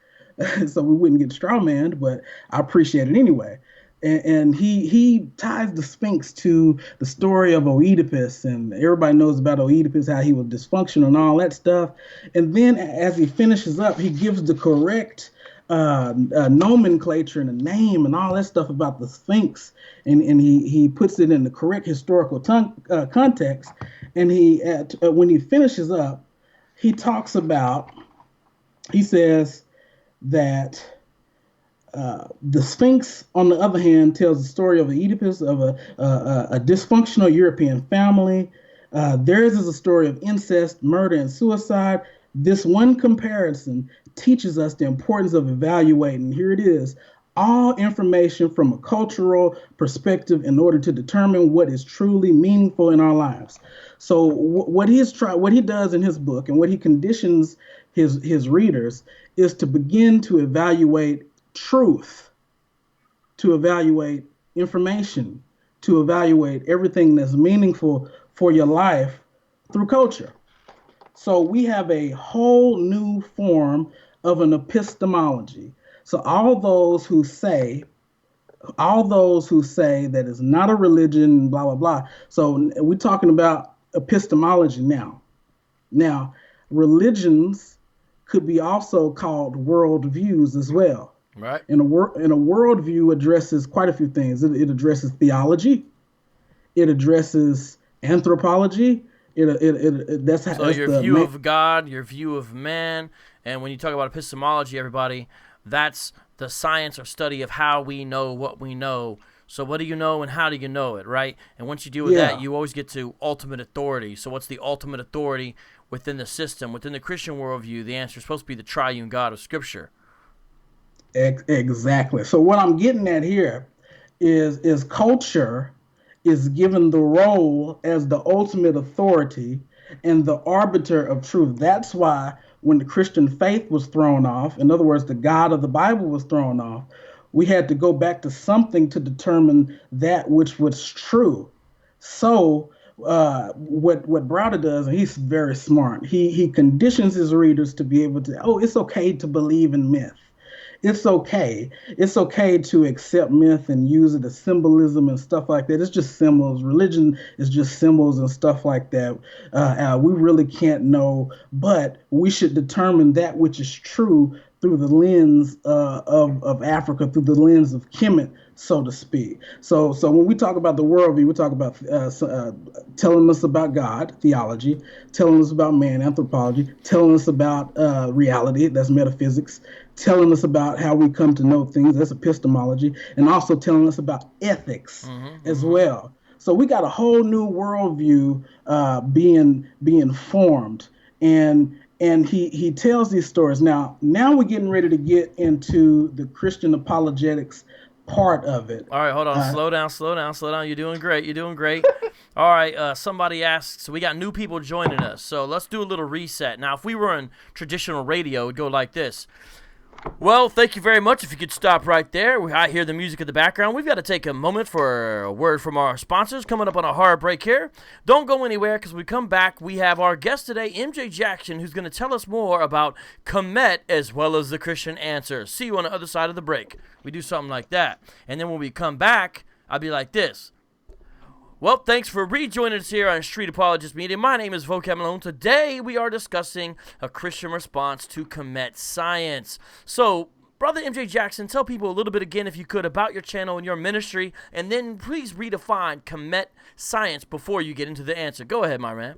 [SPEAKER 3] so we wouldn't get strawmanned, but I appreciate it anyway. And he ties the Sphinx to the story of Oedipus, and everybody knows about Oedipus, how he was dysfunctional and all that stuff. And then as he finishes up, he gives the correct nomenclature and a name and all that stuff about the Sphinx, and he puts it in the correct historical context. And when he finishes up, he talks about, he says that the Sphinx, on the other hand, tells the story of Oedipus, of a dysfunctional European family. Theirs is a story of incest, murder, and suicide. This one comparison teaches us the importance of evaluating, here it is, all information from a cultural perspective in order to determine what is truly meaningful in our lives. So what he does in his book, and what he conditions his readers, is to begin to evaluate truth, to evaluate information, to evaluate everything that's meaningful for your life through culture. So we have a whole new form of an epistemology. So all those who say that it's not a religion, blah, blah, blah. So we're talking about epistemology now. Now, religions could be also called worldviews as well.
[SPEAKER 2] Right.
[SPEAKER 3] And a worldview addresses quite a few things. It addresses theology. It addresses anthropology. That's
[SPEAKER 2] your view of God, your view of man, and when you talk about epistemology, everybody, that's the science or study of how we know what we know. So what do you know and how do you know it, right? And once you deal with that, you always get to ultimate authority. So what's the ultimate authority within the system, within the Christian worldview? The answer is supposed to be the triune God of Scripture.
[SPEAKER 3] Exactly. So what I'm getting at here is culture is given the role as the ultimate authority and the arbiter of truth. That's why when the Christian faith was thrown off, in other words, the God of the Bible was thrown off, we had to go back to something to determine that which was true. So what Browder does, and he's very smart, he conditions his readers to be able to, it's okay to believe in myth. It's okay. It's okay to accept myth and use it as symbolism and stuff like that. It's just symbols. Religion is just symbols and stuff like that. We really can't know, but we should determine that which is true through the lens of Africa, through the lens of Kemet, so to speak. So when we talk about the worldview, we talk about telling us about God, theology, telling us about man, anthropology, telling us about reality, that's metaphysics, telling us about how we come to know things, that's epistemology, and also telling us about ethics as well. So we got a whole new worldview being formed, and he tells these stories. Now we're getting ready to get into the Christian apologetics part of it.
[SPEAKER 2] All right, hold on. Slow down. You're doing great. All right, somebody asks, so we got new people joining us, so let's do a little reset. Now, if we were in traditional radio, it would go like this. Well, thank you very much. If you could stop right there. I hear the music in the background. We've got to take a moment for a word from our sponsors coming up on a hard break here. Don't go anywhere, because when we come back, we have our guest today, MJ Jackson, who's going to tell us more about Kemet as well as the Christian answer. See you on the other side of the break. We do something like that. And then when we come back, I'll be like this. Well, thanks for rejoining us here on Street Apologist Media. My name is Vocab Malone. Today we are discussing a Christian response to Kemet science. So, Brother MJ Jackson, tell people a little bit again, if you could, about your channel and your ministry, and then please redefine Kemet science before you get into the answer. Go ahead, my man.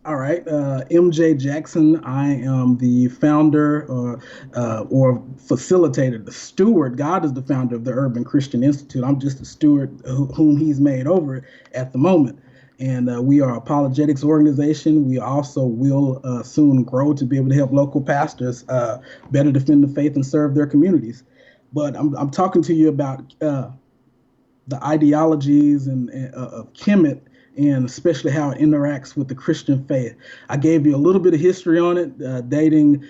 [SPEAKER 3] All right, MJ Jackson. I am the founder or facilitator, the steward. God is the founder of the Urban Christian Institute. I'm just a steward whom he's made over at the moment. And we are an apologetics organization. We also will soon grow to be able to help local pastors better defend the faith and serve their communities. But I'm talking to you about the ideologies of Kemet, and especially how it interacts with the Christian faith. I gave you a little bit of history on it, dating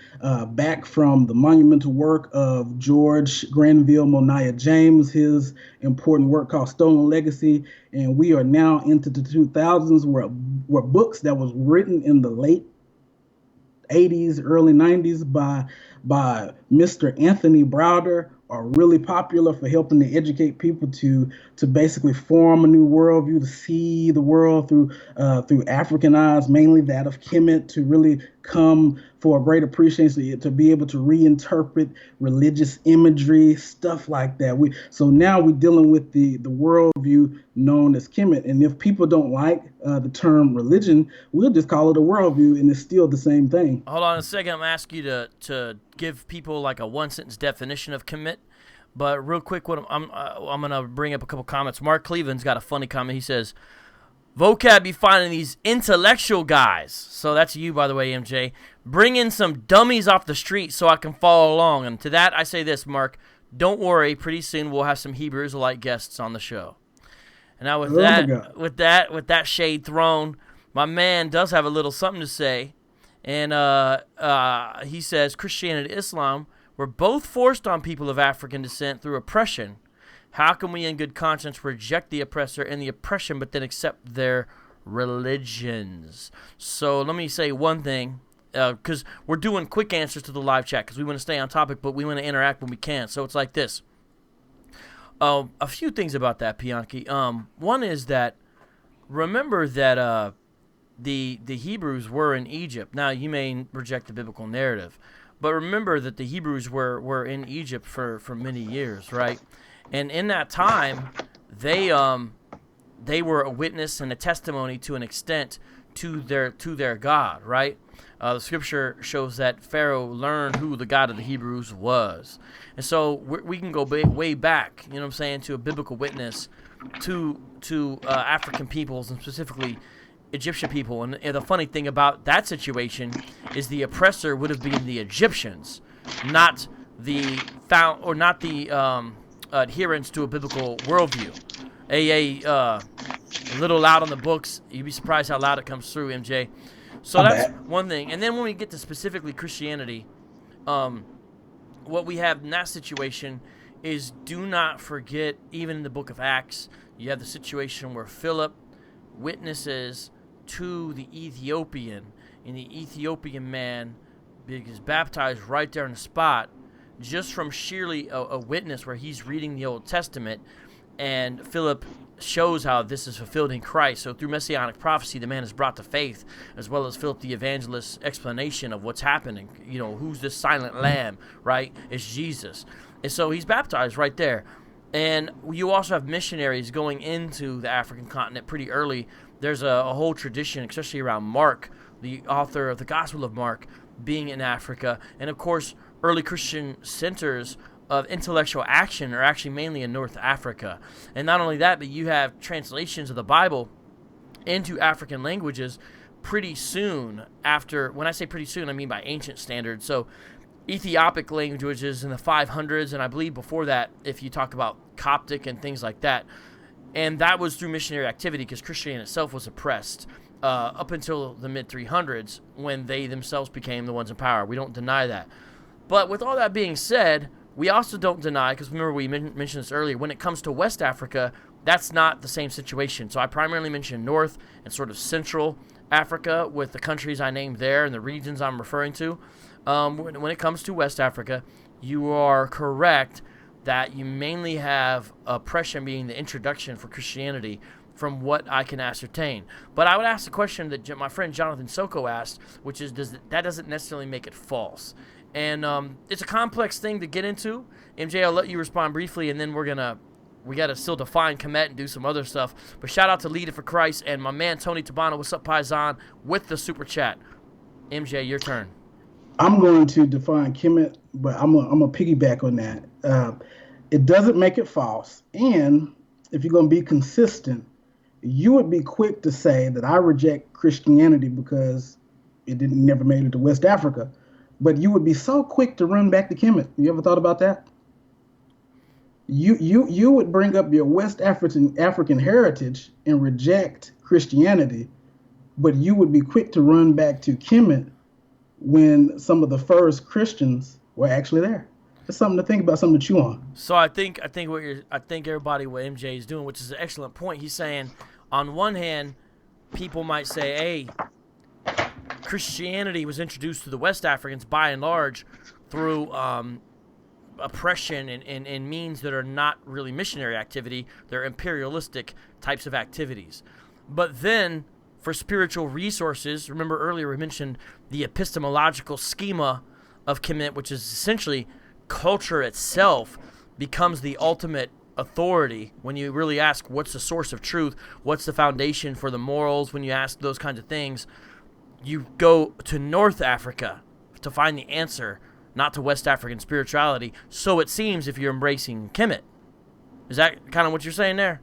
[SPEAKER 3] back from the monumental work of George Granville Moniah James, his important work called Stolen Legacy, and we are now into the 2000s, where books that was written in the late '80s, early '90s by Mr. Anthony Browder are really popular for helping to educate people to basically form a new worldview, to see the world through African eyes, mainly that of Kemet, to really come for a great appreciation, to be able to reinterpret religious imagery, stuff like that. So now we're dealing with the worldview known as Kemet, and if people don't like the term religion, we'll just call it a worldview, and it's still the same thing.
[SPEAKER 2] Hold on a second. I'm going to ask you to give people like a one-sentence definition of Kemet. But real quick, what I'm going to bring up a couple comments. Mark Cleveland's got a funny comment. He says, Vocab be finding these intellectual guys. So that's you, by the way, MJ. Bring in some dummies off the street so I can follow along. And to that, I say this, Mark. Don't worry. Pretty soon we'll have some Hebrew Israelite guests on the show. And now with that shade thrown, my man does have a little something to say. And he says, Christianity and Islam were both forced on people of African descent through oppression. How can we in good conscience reject the oppressor and the oppression but then accept their religions? So let me say one thing, because we're doing quick answers to the live chat because we want to stay on topic, but we want to interact when we can. So it's like this. A few things about that, Pianki. One is that remember that the Hebrews were in Egypt. Now, you may reject the biblical narrative, but remember that the Hebrews were in Egypt for many years, right? And in that time, they were a witness and a testimony to an extent to their God, right? The scripture shows that Pharaoh learned who the God of the Hebrews was. And so we can go way back, you know what I'm saying, to a biblical witness to African peoples and specifically Egyptian people. And the funny thing about that situation is the oppressor would have been the Egyptians, not the adherents to a biblical worldview. A little loud on the books. You'd be surprised how loud it comes through, MJ. So that's one thing. And then when we get to specifically Christianity, what we have in that situation is, do not forget, even in the book of Acts, you have the situation where Philip witnesses to the Ethiopian, and the Ethiopian man is baptized right there on the spot, just from sheerly a witness where he's reading the Old Testament, and Philip shows how this is fulfilled in Christ. So through messianic prophecy, the man is brought to faith, as well as Philip the evangelist's explanation of what's happening. You know, who's this silent lamb, right? It's Jesus. And so he's baptized right there. And you also have missionaries going into the African continent pretty early. There's a whole tradition, especially around Mark, the author of the Gospel of Mark, being in Africa. And of course, early Christian centers of intellectual action are actually mainly in North Africa. And not only that, but you have translations of the Bible into African languages pretty soon after. When I say pretty soon, I mean by ancient standards. So Ethiopic languages in the 500s, and I believe before that, if you talk about Coptic and things like that. And that was through missionary activity, because Christianity itself was oppressed up until the mid-300s, when they themselves became the ones in power. We don't deny that. But with all that being said, we also don't deny, because remember we mentioned this earlier, when it comes to West Africa, that's not the same situation. So I primarily mentioned North and sort of Central Africa with the countries I named there and the regions I'm referring to. When it comes to West Africa, you are correct that you mainly have oppression being the introduction for Christianity, from what I can ascertain. But I would ask the question that my friend Jonathan Soko asked, which is, that doesn't necessarily make it false. And it's a complex thing to get into. MJ, I'll let you respond briefly, and then we got to still define Kemet and do some other stuff. But shout out to Lead It for Christ and my man Tony Tabano, what's up, Paisan, with the super chat. MJ, your turn.
[SPEAKER 3] I'm going to define Kemet, but I'm gonna piggyback on that. It doesn't make it false, and if you're going to be consistent, you would be quick to say that I reject Christianity because it never made it to West Africa. But you would be so quick to run back to Kemet. You ever thought about that? You would bring up your West African heritage and reject Christianity, but you would be quick to run back to Kemet when some of the first Christians were actually there. It's something to think about, something to chew on.
[SPEAKER 2] So I think everybody what MJ is doing, which is an excellent point. He's saying, on one hand, people might say, "Hey, Christianity was introduced to the West Africans by and large through oppression and means that are not really missionary activity. They're imperialistic types of activities. But then, for spiritual resources, remember earlier we mentioned the epistemological schema of Kemet, which is essentially culture itself becomes the ultimate authority when you really ask what's the source of truth, what's the foundation for the morals. When you ask those kinds of things, you go to North Africa to find the answer, not to West African spirituality. So it seems if you're embracing Kemet. Is that kind of what you're saying there?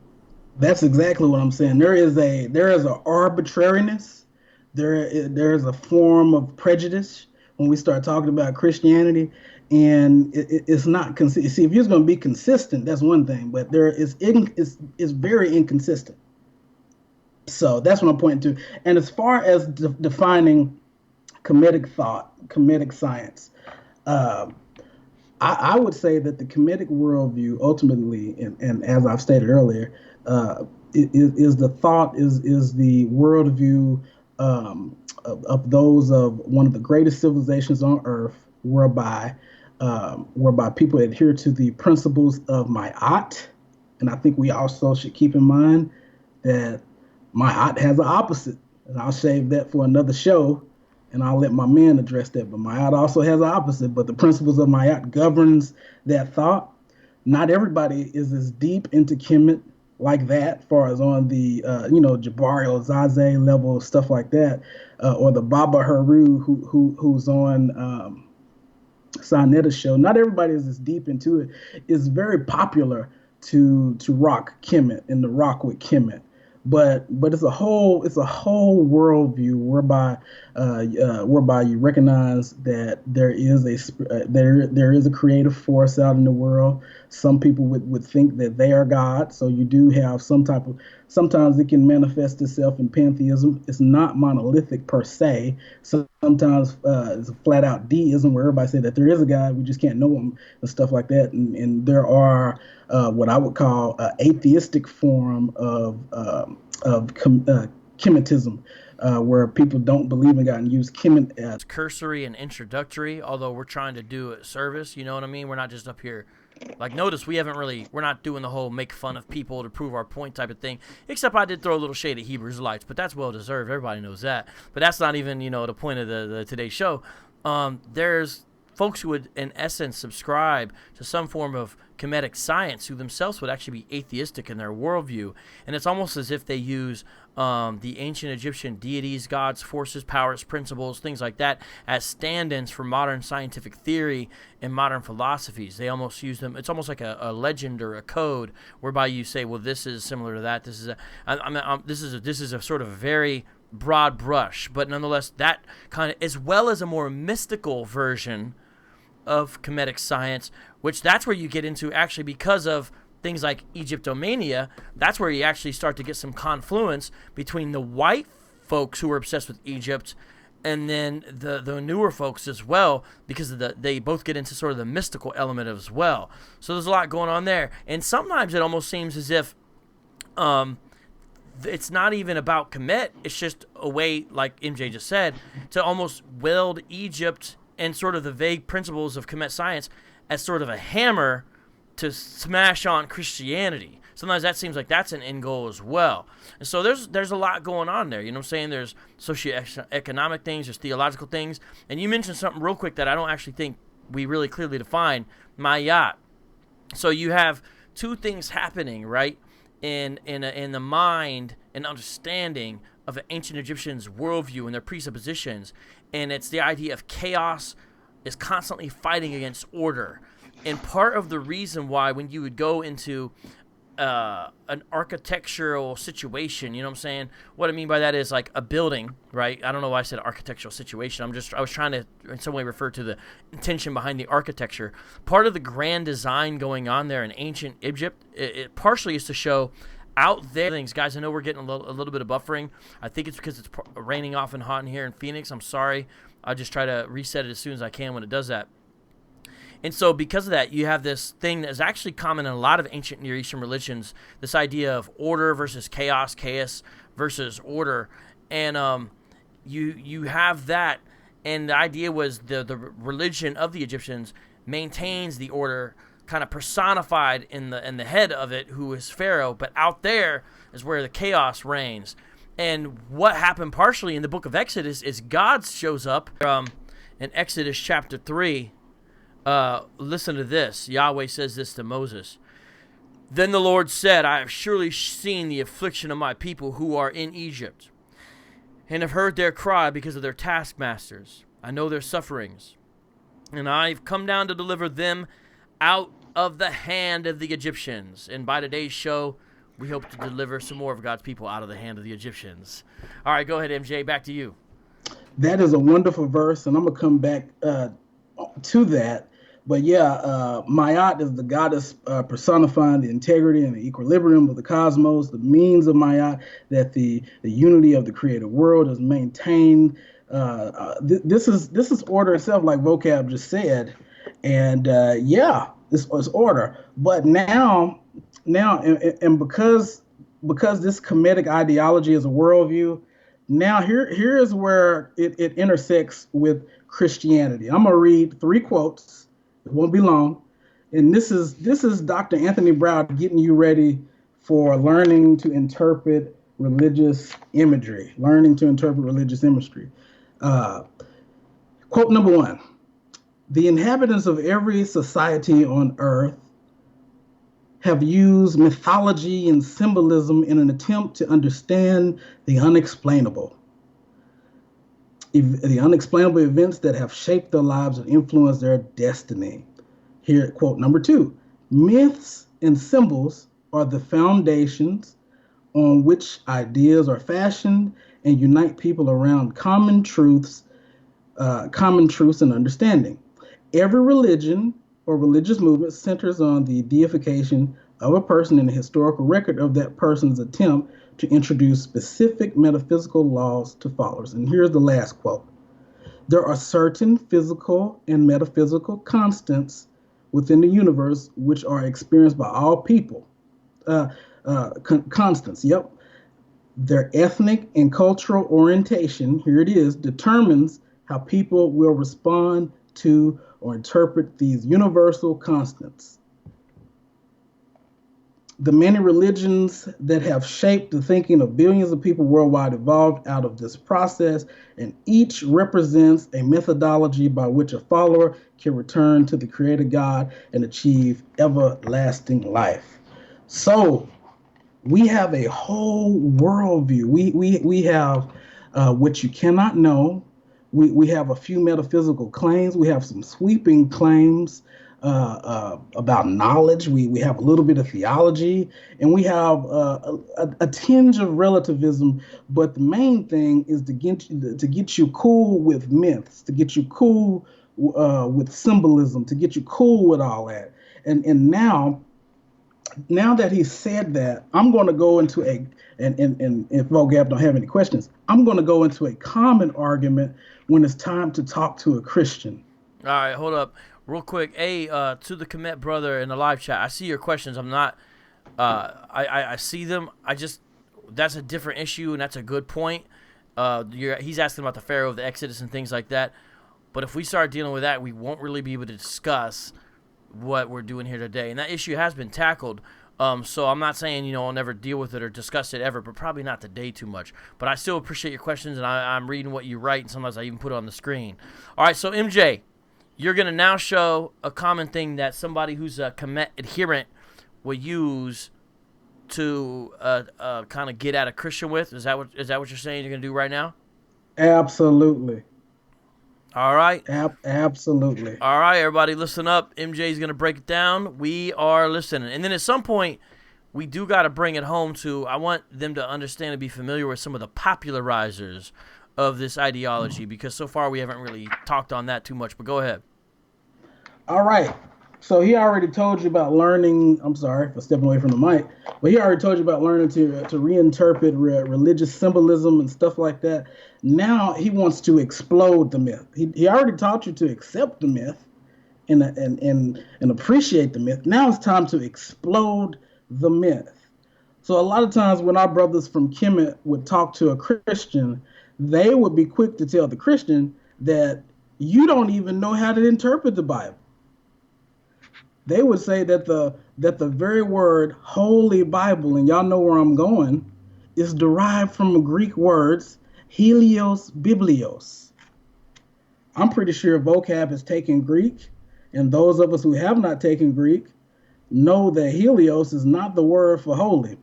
[SPEAKER 3] That's exactly what I'm saying. There is a arbitrariness. There is a form of prejudice when we start talking about Christianity, and it's not consistent. See, if you're going to be consistent, that's one thing, but it's very inconsistent. So that's what I'm pointing to. And as far as defining Kemetic thought, Kemetic science, I would say that the Kemetic worldview ultimately, and as I've stated earlier, is the worldview of those of one of the greatest civilizations on earth, whereby people adhere to the principles of Ma'at. And I think we also should keep in mind that Ma'at has an opposite, and I'll save that for another show, and I'll let my men address that. But Ma'at also has an opposite, but the principles of Ma'at governs that thought. Not everybody is as deep into Kemet like that, as far as on the Jabari or Zaze level, stuff like that, or the Baba Haru who's on Sanetta's show. Not everybody is as deep into it. It's very popular to rock Kemet and to rock with Kemet. But it's a whole worldview whereby you recognize that there is a creative force out in the world. Some people would think that they are God. So you do have sometimes it can manifest itself in pantheism. It's not monolithic per se. Sometimes it's a flat out deism where everybody say that there is a God, we just can't know him and stuff like that. And there are what I would call atheistic form of Kemetism, where people don't believe in God and use Kemet as
[SPEAKER 2] it's cursory and introductory, although we're trying to do a service, you know what I mean? We're not just up here, like, notice we're not doing the whole make fun of people to prove our point type of thing, except I did throw a little shade at Hebrew Israelites, but that's well deserved, everybody knows that, but that's not even, the point of the today's show. There's folks who would, in essence, subscribe to some form of Kemetic science who themselves would actually be atheistic in their worldview. And it's almost as if they use the ancient Egyptian deities, gods, forces, powers, principles, things like that as stand-ins for modern scientific theory and modern philosophies. They almost use them. It's almost like a legend or a code whereby you say, well, this is similar to that. This is a sort of very broad brush, but nonetheless, that kind of, as well as a more mystical version of Kemetic science, which that's where you get into, actually, because of things like Egyptomania, that's where you actually start to get some confluence between the white folks who are obsessed with Egypt and then the newer folks as well, because they both get into sort of the mystical element as well. So there's a lot going on there. And sometimes it almost seems as if it's not even about Kemet. It's just a way, like MJ just said, to almost weld Egypt and sort of the vague principles of Kemet science as sort of a hammer to smash on Christianity. Sometimes that seems like that's an end goal as well. And so there's a lot going on there. You know what I'm saying? There's socioeconomic things, there's theological things. And you mentioned something real quick that I don't actually think we really clearly define, Ma'at. So you have two things happening, right, in the mind and understanding of the ancient Egyptians' worldview and their presuppositions. And it's the idea of chaos is constantly fighting against order. And part of the reason why when you would go into an architectural situation, you know what I'm saying? What I mean by that is like a building, right? I don't know why I said architectural situation. I was trying to in some way refer to the intention behind the architecture. Part of the grand design going on there in ancient Egypt, it partially is to show out there things. Guys, I know we're getting a little bit of buffering. I think it's because it's raining off and hot in here in Phoenix. I'm sorry. I just try to reset it as soon as I can when it does that. And so because of that, you have this thing that is actually common in a lot of ancient Near Eastern religions, this idea of order versus chaos versus order. And you have that, and the idea was the religion of the Egyptians maintains the order, kind of personified in the head of it, who is Pharaoh, but out there is where the chaos reigns. And what happened partially in the book of Exodus is God shows up in Exodus chapter 3. Listen to this. Yahweh says this to Moses. Then the Lord said, I have surely seen the affliction of my people who are in Egypt, and have heard their cry because of their taskmasters. I know their sufferings, and I've come down to deliver them out of the hand of the Egyptians. And by today's show, we hope to deliver some more of God's people out of the hand of the Egyptians. All right, go ahead, MJ. Back to you.
[SPEAKER 3] That is a wonderful verse, and I'm going to come back to that. But yeah, Mayat is the goddess personifying the integrity and the equilibrium of the cosmos, the means of Mayat, that the unity of the created world is maintained. This is order itself, like Vocab just said. And yeah, this was order. But now, and because this Kemetic ideology is a worldview, now here is where it intersects with Christianity. I'm gonna read 3 quotes. It won't be long, and this is Dr. Anthony Brown getting you ready for learning to interpret religious imagery. Learning to interpret religious imagery. Quote number 1: the inhabitants of every society on earth have used mythology and symbolism in an attempt to understand the unexplainable. The unexplainable events that have shaped their lives and influenced their destiny. Here, quote number 2. Myths and symbols are the foundations on which ideas are fashioned and unite people around common truths and understanding. Every religion or religious movement centers on the deification of a person and the historical record of that person's attempt to introduce specific metaphysical laws to followers. And here's the last quote. There are certain physical and metaphysical constants within the universe which are experienced by all people. Constants, yep. Their ethnic and cultural orientation, here it is, determines how people will respond to or interpret these universal constants. The many religions that have shaped the thinking of billions of people worldwide evolved out of this process, and each represents a methodology by which a follower can return to the Creator God and achieve everlasting life. So we have a whole worldview. We have what you cannot know. We have a few metaphysical claims. We have some sweeping claims about knowledge. We have a little bit of theology, and we have a tinge of relativism. But the main thing is to get you cool with myths, to get you cool with symbolism, to get you cool with all that. And now that he said that, I'm going to go into and if Vocab don't have any questions, I'm going to go into a common argument when it's time to talk to a Christian.
[SPEAKER 2] All right, hold up. Real quick, to the Kemet brother in the live chat, I see your questions. I'm not, I see them. That's a different issue, and that's a good point. He's asking about the Pharaoh of the Exodus and things like that. But if we start dealing with that, we won't really be able to discuss what we're doing here today. And that issue has been tackled. So I'm not saying, I'll never deal with it or discuss it ever, but probably not today too much. But I still appreciate your questions, and I'm reading what you write, and sometimes I even put it on the screen. All right, so MJ, you're going to now show a common thing that somebody who's a Kemet adherent will use to kind of get at a Christian with. Is that what you're saying you're going to do right now?
[SPEAKER 3] Absolutely.
[SPEAKER 2] All right.
[SPEAKER 3] Absolutely.
[SPEAKER 2] All right, everybody, listen up. MJ's going to break it down. We are listening. And then at some point, we do got to bring it home to, I want them to understand and be familiar with some of the popularizers of this ideology, because so far we haven't really talked on that too much. But go ahead.
[SPEAKER 3] All right. So he already told you about learning. I'm sorry for stepping away from the mic, but he already told you about learning to reinterpret religious symbolism and stuff like that. Now he wants to explode the myth. He already taught you to accept the myth and appreciate the myth. Now it's time to explode the myth. So a lot of times when our brothers from Kemet would talk to a Christian, they would be quick to tell the Christian that you don't even know how to interpret the Bible. They would say that the very word Holy Bible, and y'all know where I'm going, is derived from the Greek words Helios Biblios. I'm pretty sure Vocab has taken Greek, and those of us who have not taken Greek know that Helios is not the word for holy.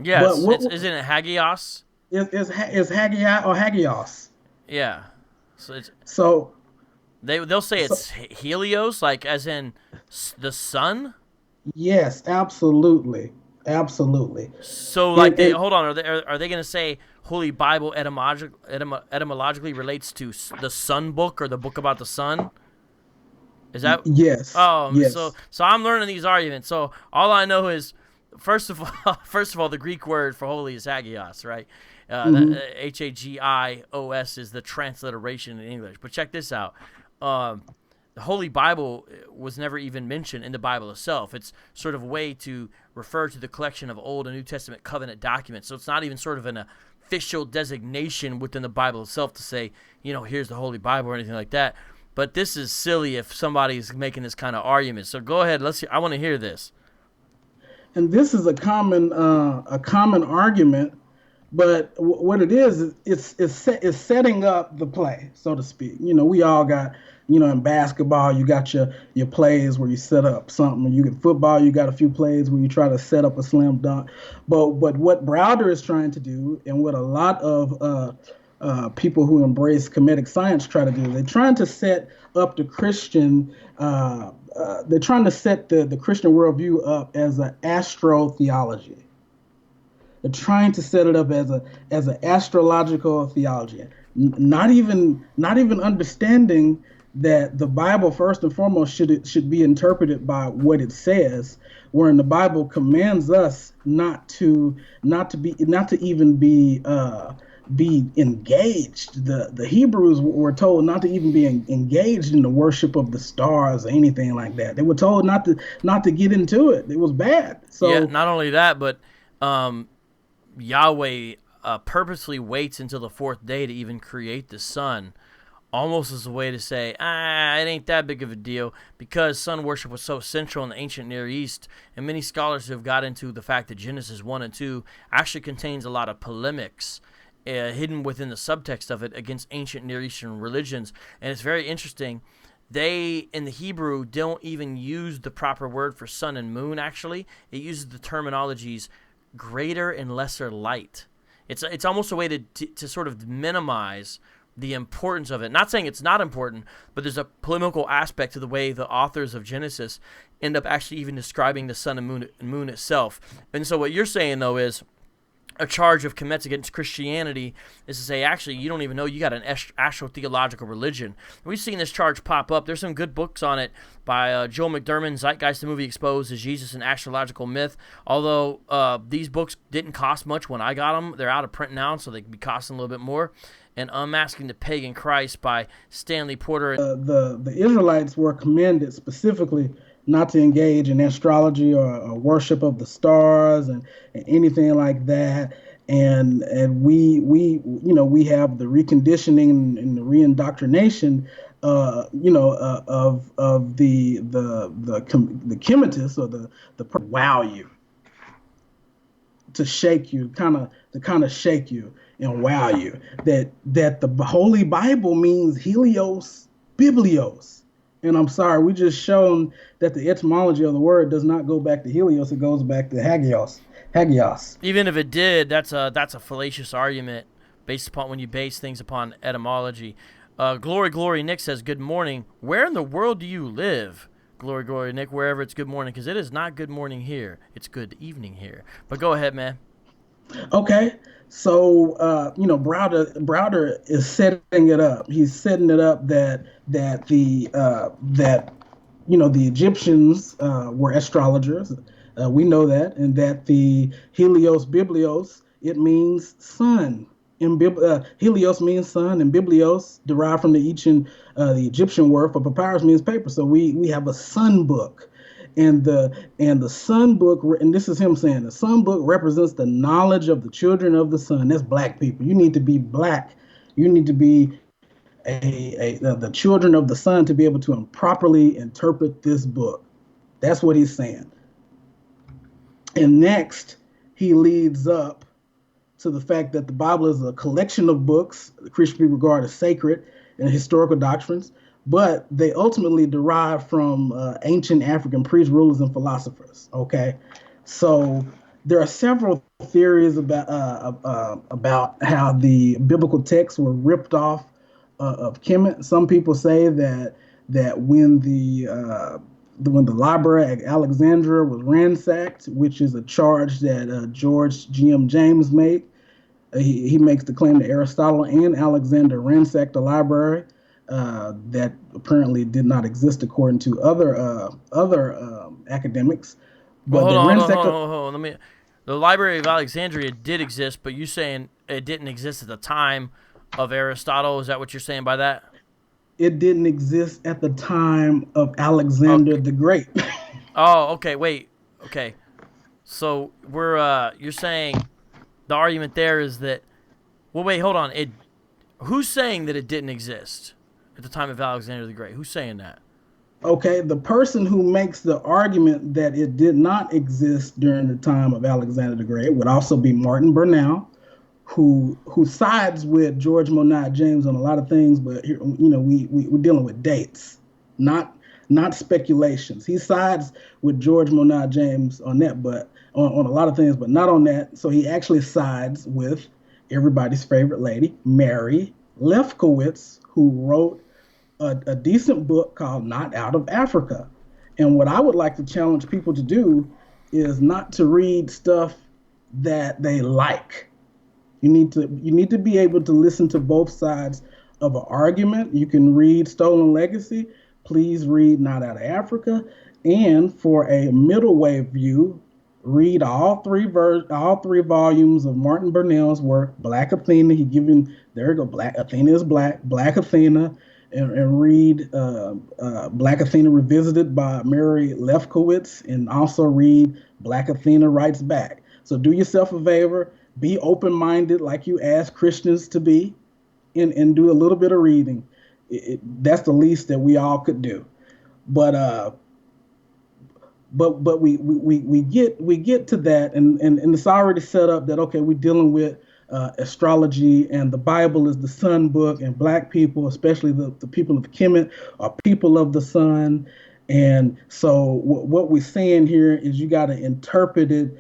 [SPEAKER 2] Yes, isn't it hagios?
[SPEAKER 3] Is hagios or hagios?
[SPEAKER 2] Yeah.
[SPEAKER 3] So
[SPEAKER 2] they'll say it's Helios, like as in the sun.
[SPEAKER 3] Yes, absolutely.
[SPEAKER 2] So, like, hold on. Are they going to say Holy Bible etymologically relates to the Sun Book or the book about the sun? Is that
[SPEAKER 3] yes?
[SPEAKER 2] Oh,
[SPEAKER 3] yes.
[SPEAKER 2] So I'm learning these arguments. So all I know is, first of all, the Greek word for holy is hagios, right? Hagios is the transliteration in English. But check this out. The Holy Bible was never even mentioned in the Bible itself. It's sort of a way to refer to the collection of Old and New Testament covenant documents. So it's not even sort of an official designation within the Bible itself to say, here's the Holy Bible or anything like that. But this is silly if somebody's making this kind of argument. So go ahead. I want to hear this.
[SPEAKER 3] And this is a common argument, but what it is it's setting up the play, so to speak. We all got. In basketball, you got your plays where you set up something. You get football, you got a few plays where you try to set up a slam dunk. But what Browder is trying to do, and what a lot of people who embrace Kemetic science try to do, they're trying to set up the Christian. They're trying to set the Christian worldview up as an astrotheology. They're trying to set it up as an astrological theology, not even understanding that the Bible, first and foremost, should be interpreted by what it says, wherein the Bible commands us not to even be engaged. The Hebrews were told not to even be engaged in the worship of the stars or anything like that. They were told not to get into it. It was bad. So
[SPEAKER 2] yeah, not only that, but Yahweh purposely waits until the fourth day to even create the sun. Almost as a way to say, it ain't that big of a deal, because sun worship was so central in the ancient Near East, and many scholars have got into the fact that Genesis 1 and 2 actually contains a lot of polemics hidden within the subtext of it against ancient Near Eastern religions. And it's very interesting. They, in the Hebrew, don't even use the proper word for sun and moon, actually. It uses the terminologies greater and lesser light. It's almost a way to sort of minimize the importance of it. Not saying it's not important, but there's a polemical aspect to the way the authors of Genesis end up actually even describing the sun and moon itself. And so what you're saying, though, is a charge of Kemet against Christianity is to say, actually, you don't even know you got an astrotheological religion. We've seen this charge pop up. There's some good books on it by Joel McDermott. Zeitgeist, the movie exposed as Jesus an astrological myth. Although these books didn't cost much when I got them. They're out of print now, so they can be costing a little bit more. And Unmasking the Pagan Christ by Stanley Porter.
[SPEAKER 3] The Israelites were commanded specifically not to engage in astrology or worship of the stars and anything like that. And we have the reconditioning and the reindoctrination of the Kemetists, or the wow you, to shake you, to kind of shake you and wow you, that the Holy Bible means Helios Biblios. And I'm sorry, we just shown that the etymology of the word does not go back to Helios, it goes back to Hagios.
[SPEAKER 2] Even if it did, that's a fallacious argument based upon when you base things upon etymology. Glory Nick says, good morning. Where in the world do you live? Glory Nick, wherever it's good morning, because it is not good morning here. It's good evening here. But go ahead, man.
[SPEAKER 3] Okay. So, Browder is setting it up. He's setting it up that the Egyptians were astrologers. We know that, and that the Helios Biblios, it means sun. Helios means sun, and Biblios derived from the Egyptian word for papyrus means paper. So we have a sun book. And the sun book, and this is him saying, the sun book represents the knowledge of the children of the sun. That's black people. You need to be black You need to be the children of the Son to be able to properly interpret this book. That's what he's saying. And next, he leads up to the fact that the Bible is a collection of books that Christians regard as sacred and historical doctrines, but they ultimately derive from ancient African priests, rulers, and philosophers. Okay, so there are several theories about how the biblical texts were ripped off of Kemet. Some people say that when the library at Alexandria was ransacked, which is a charge that George G.M. James made. He makes the claim that Aristotle and Alexander ransacked the library that apparently did not exist according to other academics. But
[SPEAKER 2] well, hold on. Let me. The Library of Alexandria did exist, but you're saying it didn't exist at the time of Aristotle. Is that what you're saying by that?
[SPEAKER 3] It didn't exist at the time of Alexander the Great.
[SPEAKER 2] Oh, okay. Wait. Okay. So you're saying the argument there is that. Well, wait. Hold on. Who's saying that it didn't exist at the time of Alexander the Great? Who's saying that?
[SPEAKER 3] Okay, the person who makes the argument that it did not exist during the time of Alexander the Great would also be Martin Bernal, who sides with George Monod James on a lot of things, but here, we're dealing with dates, not speculations. He sides with George Monod James on that, but on a lot of things, but not on that. So he actually sides with everybody's favorite lady, Mary Lefkowitz, who wrote a decent book called Not Out of Africa. And what I would like to challenge people to do is not to read stuff that they like. You need to be able to listen to both sides of an argument. You can read Stolen Legacy. Please read Not Out of Africa. And for a middle way view, read all three volumes of Martin Bernal's work, Black Athena. There you go, Black Athena is Black Athena. And read Black Athena Revisited by Mary Lefkowitz, and also read Black Athena Writes Back. So do yourself a favor, be open-minded like you ask Christians to be, and do a little bit of reading. That's the least that we all could do. But we get to that, and it's already set up that, okay, we're dealing with astrology, and the Bible is the sun book, and Black people, especially the people of Kemet, are people of the sun. And so what we're saying here is you got to interpret it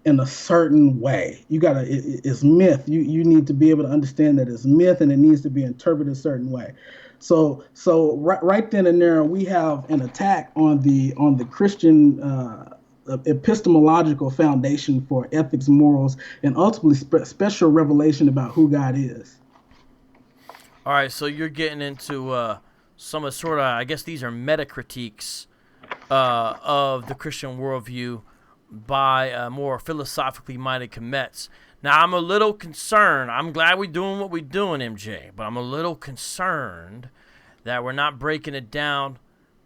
[SPEAKER 3] in a certain way. It's myth. You need to be able to understand that it's myth, and it needs to be interpreted a certain way. So right then and there, we have an attack on the Christian epistemological foundation for ethics, morals, and ultimately special revelation about who God is.
[SPEAKER 2] All right, so you're getting into some of sort of, I guess these are metacritiques of the Christian worldview by more philosophically minded Kemets. Now, I'm a little concerned. I'm glad we're doing what we're doing, MJ, but I'm a little concerned that we're not breaking it down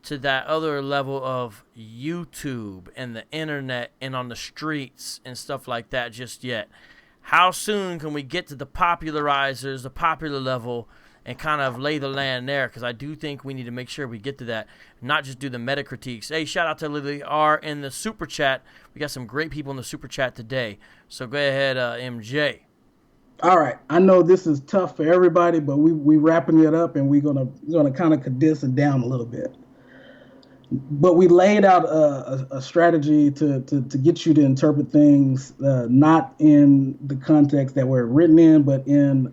[SPEAKER 2] to that other level of YouTube and the internet and on the streets and stuff like that just yet. How soon can we get to the popularizers, the popular level, and kind of lay the land there? Because I do think we need to make sure we get to that, not just do the metacritiques. Hey, shout out to Lily R in the super chat. We got some great people in the super chat today. So go ahead, MJ.
[SPEAKER 3] All right, I know this is tough for everybody, but we wrapping it up, and we're gonna kind of condense it down a little bit. But we laid out a strategy to get you to interpret things not in the context that we're written in, but in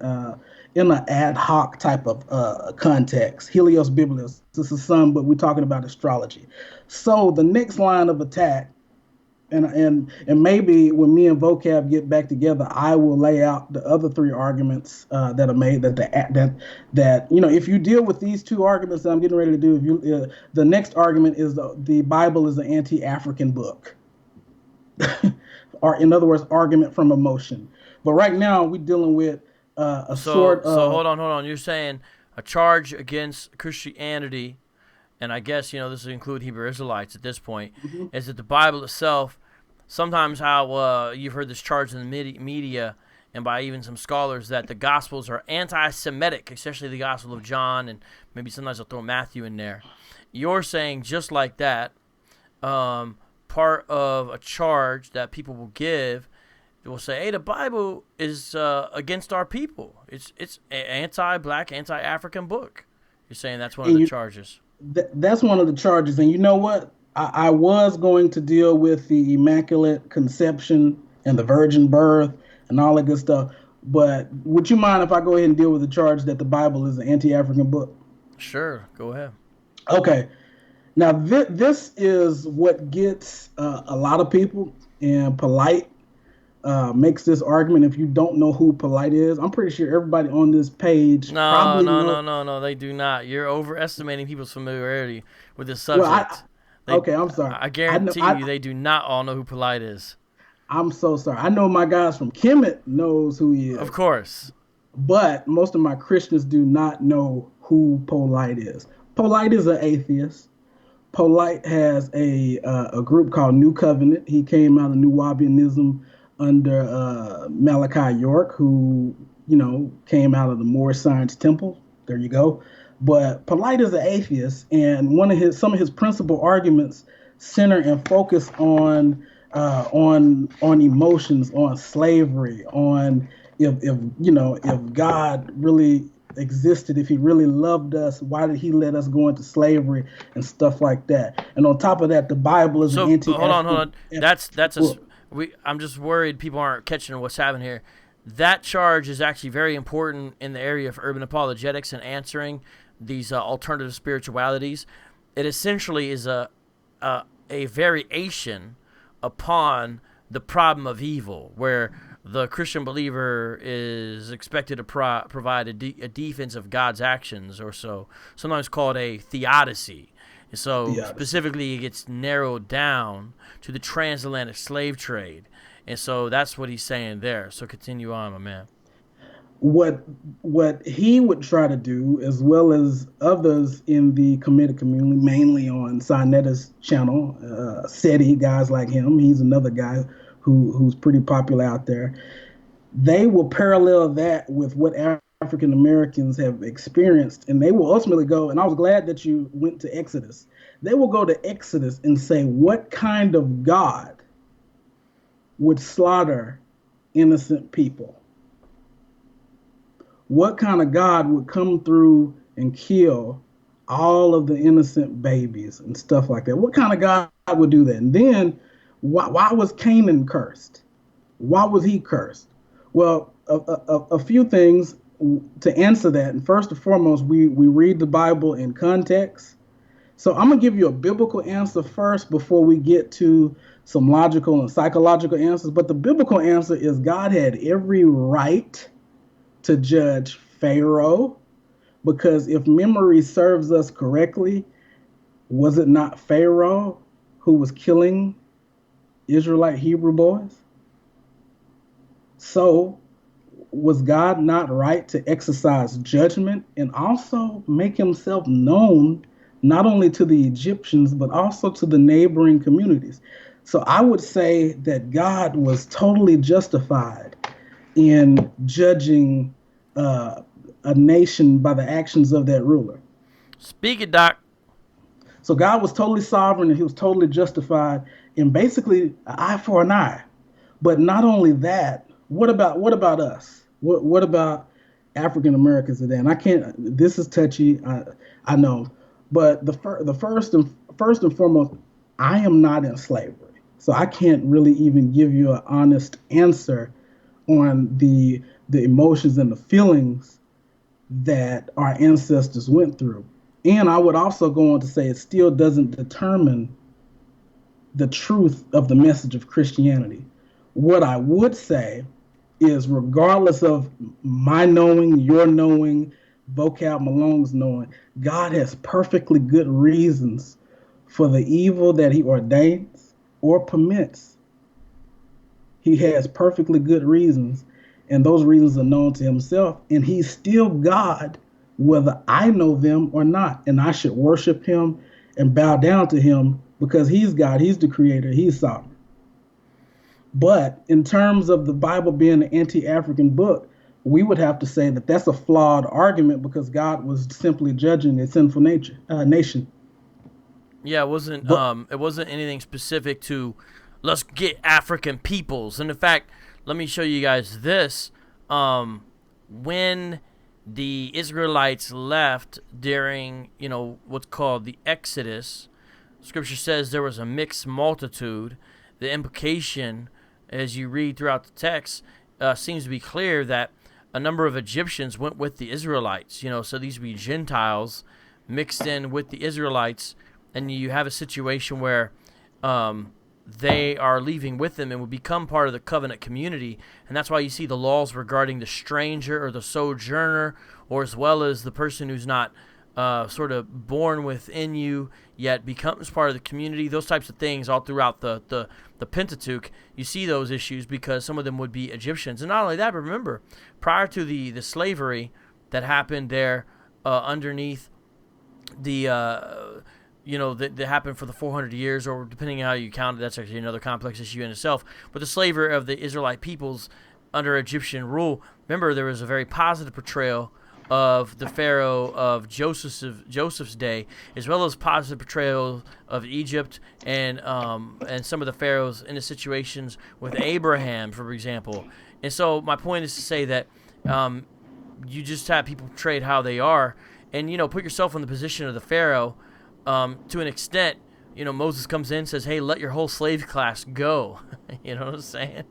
[SPEAKER 3] an ad hoc type of context. Helios Biblis. This is some, but we're talking about astrology. So the next line of attack, and maybe when me and Vocab get back together, I will lay out the other three arguments that are made. That if you deal with these two arguments that I'm getting ready to do, the next argument is the Bible is an anti-African book, or in other words, argument from emotion. But right now we're dealing with So
[SPEAKER 2] hold on. You're saying a charge against Christianity, and I guess this would include Hebrew Israelites at this point, is that the Bible itself. Sometimes how you've heard this charge in the media and by even some scholars that the Gospels are anti-Semitic, especially the Gospel of John, and maybe sometimes they'll throw Matthew in there. You're saying just like that, part of a charge that people will give, they will say, hey, the Bible is against our people. It's an anti-black, anti-African book. You're saying that's one of the charges.
[SPEAKER 3] That's one of the charges. And you know what? I was going to deal with the Immaculate Conception and the virgin birth and all that good stuff. But would you mind if I go ahead and deal with the charge that the Bible is an anti-African book?
[SPEAKER 2] Sure. Go ahead.
[SPEAKER 3] Okay. Now, this is what gets a lot of people, and Polite makes this argument. If you don't know who Polite is, I'm pretty sure everybody on this page
[SPEAKER 2] No, they do not. You're overestimating people's familiarity with this subject.
[SPEAKER 3] Okay, I'm sorry.
[SPEAKER 2] I guarantee you they do not all know who Polite is.
[SPEAKER 3] I'm so sorry. I know my guys from Kemet knows who he is.
[SPEAKER 2] Of course.
[SPEAKER 3] But most of my Christians do not know who Polite is. Polite is an atheist. Polite has a group called New Covenant. He came out of New Wabianism under Malachi York, who, came out of the Moorish Science Temple. There you go. But Polite is an atheist, and some of his principal arguments center and focus on emotions, on slavery, on if God really existed, if he really loved us, why did he let us go into slavery and stuff like that? And on top of that, the Bible is an anti-African.
[SPEAKER 2] Hold on. I'm just worried people aren't catching what's happening here. That charge is actually very important in the area of urban apologetics and answering these alternative spiritualities. It essentially is a variation upon the problem of evil, where the Christian believer is expected to provide a defense of God's actions, or so, sometimes called a theodicy. And so specifically it gets narrowed down to the transatlantic slave trade. And so that's what he's saying there. So continue on, my man.
[SPEAKER 3] What he would try to do, as well as others in the Kemetic community, mainly on Sinetta's channel, SETI, guys like him, he's another guy who's pretty popular out there. They will parallel that with what African Americans have experienced, and they will ultimately go, and I was glad that you went to Exodus. They will go to Exodus and say, what kind of God would slaughter innocent people? What kind of God would come through and kill all of the innocent babies and stuff like that? What kind of God would do that? And then, why was Cayman cursed? Why was he cursed? Well, a few things to answer that. And first and foremost, we read the Bible in context. So I'm going to give you a biblical answer first before we get to some logical and psychological answers. But the biblical answer is God had every right to judge Pharaoh, because if memory serves us correctly, was it not Pharaoh who was killing Israelite Hebrew boys? So was God not right to exercise judgment and also make himself known not only to the Egyptians, but also to the neighboring communities? So I would say that God was totally justified in judging a nation by the actions of that ruler.
[SPEAKER 2] Speak it, Doc.
[SPEAKER 3] So God was totally sovereign, and he was totally justified in basically an eye for an eye. But not only that, what about us? What about African Americans today? And I can't. This is touchy. I know, but the first and foremost, I am not in slavery, so I can't really even give you an honest answer on the emotions and the feelings that our ancestors went through. And I would also go on to say it still doesn't determine the truth of the message of Christianity. What I would say is, regardless of my knowing, your knowing, Vocab Malone's knowing, God has perfectly good reasons for the evil that he ordains or permits. He has perfectly good reasons, and those reasons are known to himself, and he's still God, whether I know them or not, and I should worship him and bow down to him because he's God, he's the creator, he's sovereign. But in terms of the Bible being an anti-African book, we would have to say that that's a flawed argument because God was simply judging a sinful nation.
[SPEAKER 2] Yeah,
[SPEAKER 3] But
[SPEAKER 2] it wasn't anything specific to let's get African peoples. And in fact, let me show you guys this. When the Israelites left during, what's called the Exodus, Scripture says there was a mixed multitude. The implication, as you read throughout the text, seems to be clear that a number of Egyptians went with the Israelites. So these would be Gentiles mixed in with the Israelites, and you have a situation where they are leaving with them and will become part of the covenant community. And that's why you see the laws regarding the stranger or the sojourner, or as well as the person who's not sort of born within you yet becomes part of the community. Those types of things all throughout the Pentateuch. You see those issues because some of them would be Egyptians. And not only that, but remember, prior to the slavery that happened there underneath the that happened for the 400 years, or depending on how you count it, that's actually another complex issue in itself. But the slavery of the Israelite peoples under Egyptian rule, remember, there was a very positive portrayal of the Pharaoh of Joseph's day, as well as positive portrayal of Egypt and some of the pharaohs in the situations with Abraham, for example. And so my point is to say that you just have people portrayed how they are, and put yourself in the position of the Pharaoh. To an extent, Moses comes in and says, hey, let your whole slave class go. You know what I'm saying?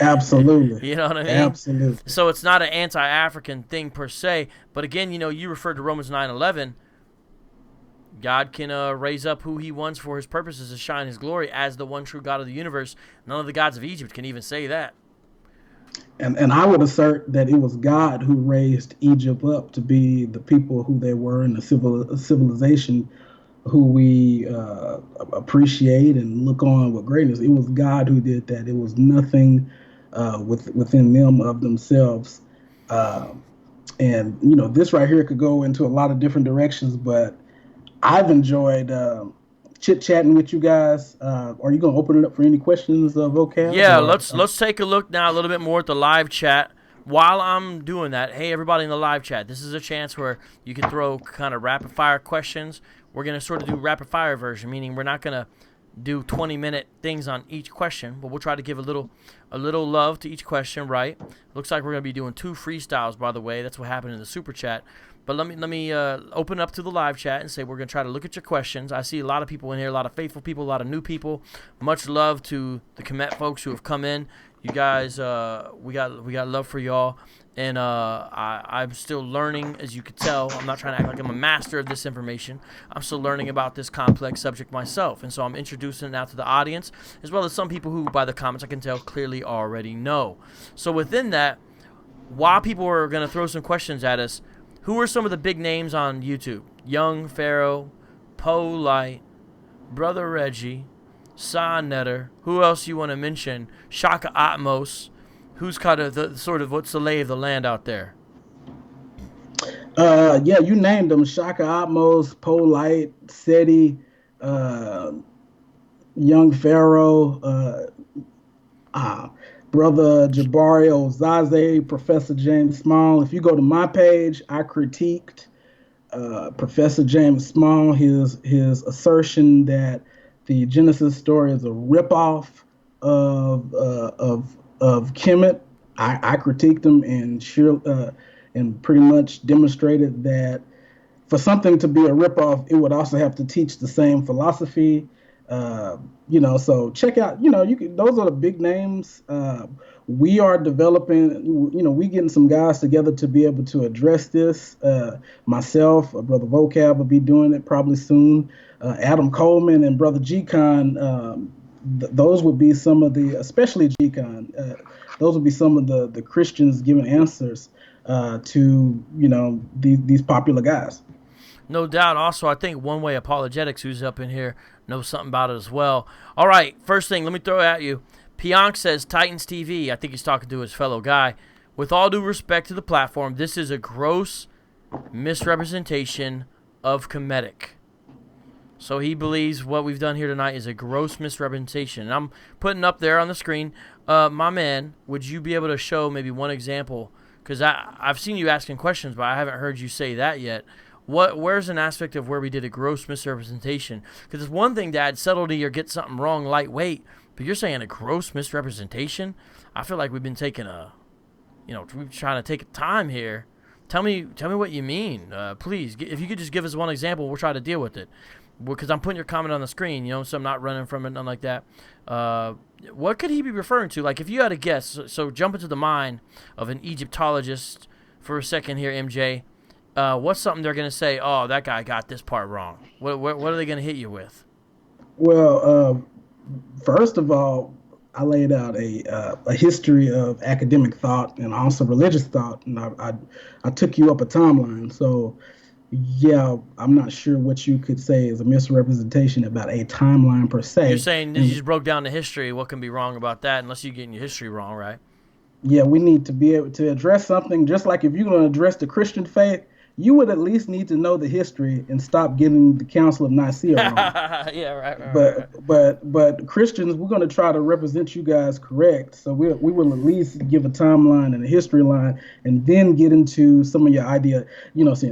[SPEAKER 3] absolutely.
[SPEAKER 2] You know what I mean?
[SPEAKER 3] Absolutely.
[SPEAKER 2] So it's not an anti-African thing per se. But again, you referred to Romans 9:11. God can raise up who he wants for his purposes to shine his glory as the one true God of the universe. None of the gods of Egypt can even say that.
[SPEAKER 3] And I would assert that it was God who raised Egypt up to be the people who they were in the civilization who we appreciate and look on with greatness. It was God who did that. It was nothing within them of themselves. And this right here could go into a lot of different directions, but I've enjoyed chit-chatting with you guys. Are you going to open it up for any questions, Vocab?
[SPEAKER 2] Yeah, let's take a look now a little bit more at the live chat. While I'm doing that, hey, everybody in the live chat, this is a chance where you can throw kind of rapid-fire questions. We're going to sort of do rapid-fire version, meaning we're not going to do 20-minute things on each question, but we'll try to give a little love to each question, right? Looks like we're going to be doing 2 freestyles, by the way. That's what happened in the super chat. But let me open up to the live chat and say we're going to try to look at your questions. I see a lot of people in here, a lot of faithful people, a lot of new people. Much love to the Kemet folks who have come in. You guys, we got love for y'all. And I'm still learning, as you could tell. I'm not trying to act like I'm a master of this information. I'm still learning about this complex subject myself. And so I'm introducing it now to the audience, as well as some people who, by the comments, I can tell clearly already know. So within that, while people are going to throw some questions at us, who are some of the big names on YouTube? Young Pharaoh, Polite, Brother Reggie, Sa Netter. Who else you want to mention? Shaka Atmos. Who's kind of the sort of what's the lay of the land out there?
[SPEAKER 3] Yeah, you named them: Shaka Atmos, Polite, Seti, Young Pharaoh, Brother Jabari Ozaze, Professor James Small. If you go to my page, I critiqued Professor James Small, his assertion that the Genesis story is a ripoff of Kemet. I critiqued him and pretty much demonstrated that for something to be a ripoff, it would also have to teach the same philosophy. So check out, those are the big names. We are developing, we getting some guys together to be able to address this. Myself, Brother Vocab will be doing it probably soon. Adam Coleman and Brother G-Con, those would be some of the, especially G-Con, those would be some of the Christians giving answers to, these popular guys.
[SPEAKER 2] No doubt. Also, I think One Way Apologetics, who's up in here, knows something about it as well. All right, first thing, let me throw it at you. Pionk says, Titans TV, I think he's talking to his fellow guy. With all due respect to the platform, this is a gross misrepresentation of Kemetic. So he believes what we've done here tonight is a gross misrepresentation. And I'm putting up there on the screen, my man, would you be able to show maybe one example? Because I've seen you asking questions, but I haven't heard you say that yet. Where's an aspect of where we did a gross misrepresentation? Because it's one thing to add subtlety or get something wrong lightweight, but you're saying a gross misrepresentation? I feel like we've been taking we're trying to take time here. Tell me what you mean, please. If you could just give us one example, we'll try to deal with it. Because I'm putting your comment on the screen, so I'm not running from it, nothing like that. What could he be referring to? Like, if you had a guess, so jump into the mind of an Egyptologist for a second here, MJ. What's something they're going to say, oh, that guy got this part wrong? What are they going to hit you with?
[SPEAKER 3] Well, first of all, I laid out a history of academic thought and also religious thought, and I took you up a timeline. So, yeah, I'm not sure what you could say is a misrepresentation about a timeline per se.
[SPEAKER 2] You're saying you just broke down the history. What can be wrong about that unless you're getting your history wrong, right?
[SPEAKER 3] Yeah, we need to be able to address something. Just like if you're going to address the Christian faith, you would at least need to know the history and stop getting the Council of Nicaea wrong.
[SPEAKER 2] Yeah, right.
[SPEAKER 3] But Christians, we're going to try to represent you guys correct. So we will at least give a timeline and a history line, and then get into some of your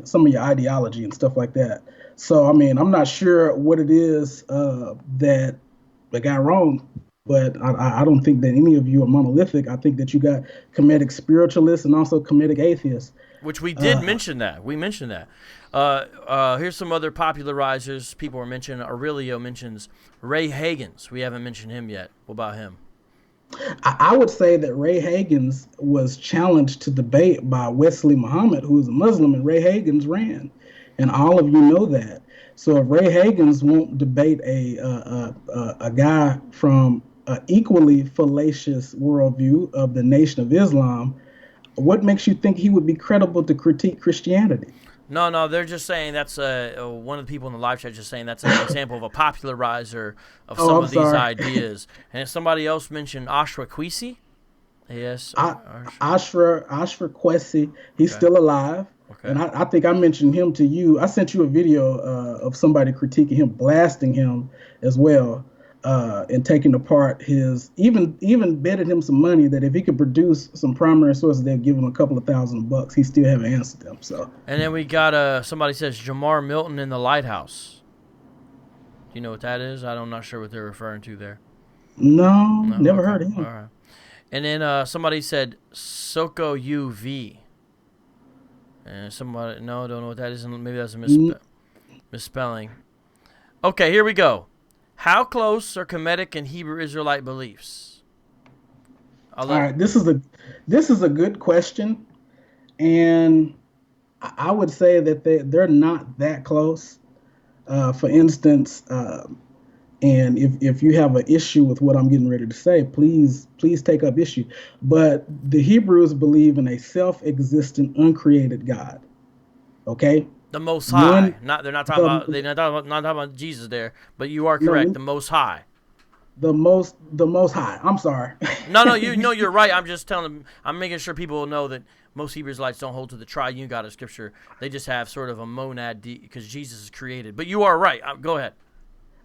[SPEAKER 3] some of your ideology and stuff like that. So I mean, I'm not sure what it is that they got wrong. But I don't think that any of you are monolithic. I think that you got Kemetic spiritualists and also Kemetic atheists.
[SPEAKER 2] Which we did mention that. We mentioned that. Here's some other popularizers people are mentioning. Aurelio mentions Ray Hagins. We haven't mentioned him yet. What about him?
[SPEAKER 3] I would say that Ray Hagins was challenged to debate by Wesley Muhammad, who is a Muslim, and Ray Hagins ran. And all of you know that. So if Ray Hagins won't debate a guy from an equally fallacious worldview of the Nation of Islam, what makes you think he would be credible to critique Christianity?
[SPEAKER 2] No, they're just saying that's one of the people in the live chat just saying that's an example of a popularizer of some of these ideas. And somebody else mentioned Ashra Kwesi. Yes.
[SPEAKER 3] Ashra Kwesi, he's still alive. Okay. And I think I mentioned him to you. I sent you a video of somebody critiquing him, blasting him as well. And taking apart his, even betted him some money that if he could produce some primary sources, they'd give him a couple of $1,000. He still haven't answered them. So. And
[SPEAKER 2] then we got somebody says Jamar Milton in the Lighthouse. Do you know what that is? I'm not sure what they're referring to there.
[SPEAKER 3] No, never heard of him.
[SPEAKER 2] All right. And then somebody said Soko UV. And somebody don't know what that is. Maybe that's a misspelling. Okay, here we go. How close are Kemetic and Hebrew Israelite beliefs?
[SPEAKER 3] All right, this is a good question, and I would say that they're not that close. For instance, and if you have an issue with what I'm getting ready to say, please take up issue. But the Hebrews believe in a self-existent, uncreated God. Okay.
[SPEAKER 2] The Most High. They're not talking about Jesus there, but you are correct. No, the Most High.
[SPEAKER 3] The most High. I'm sorry.
[SPEAKER 2] No, you're right. I'm just telling them. I'm making sure people know that most Hebrew Israelites don't hold to the triune God of Scripture. They just have sort of a monad because Jesus is created. But you are right. Go ahead.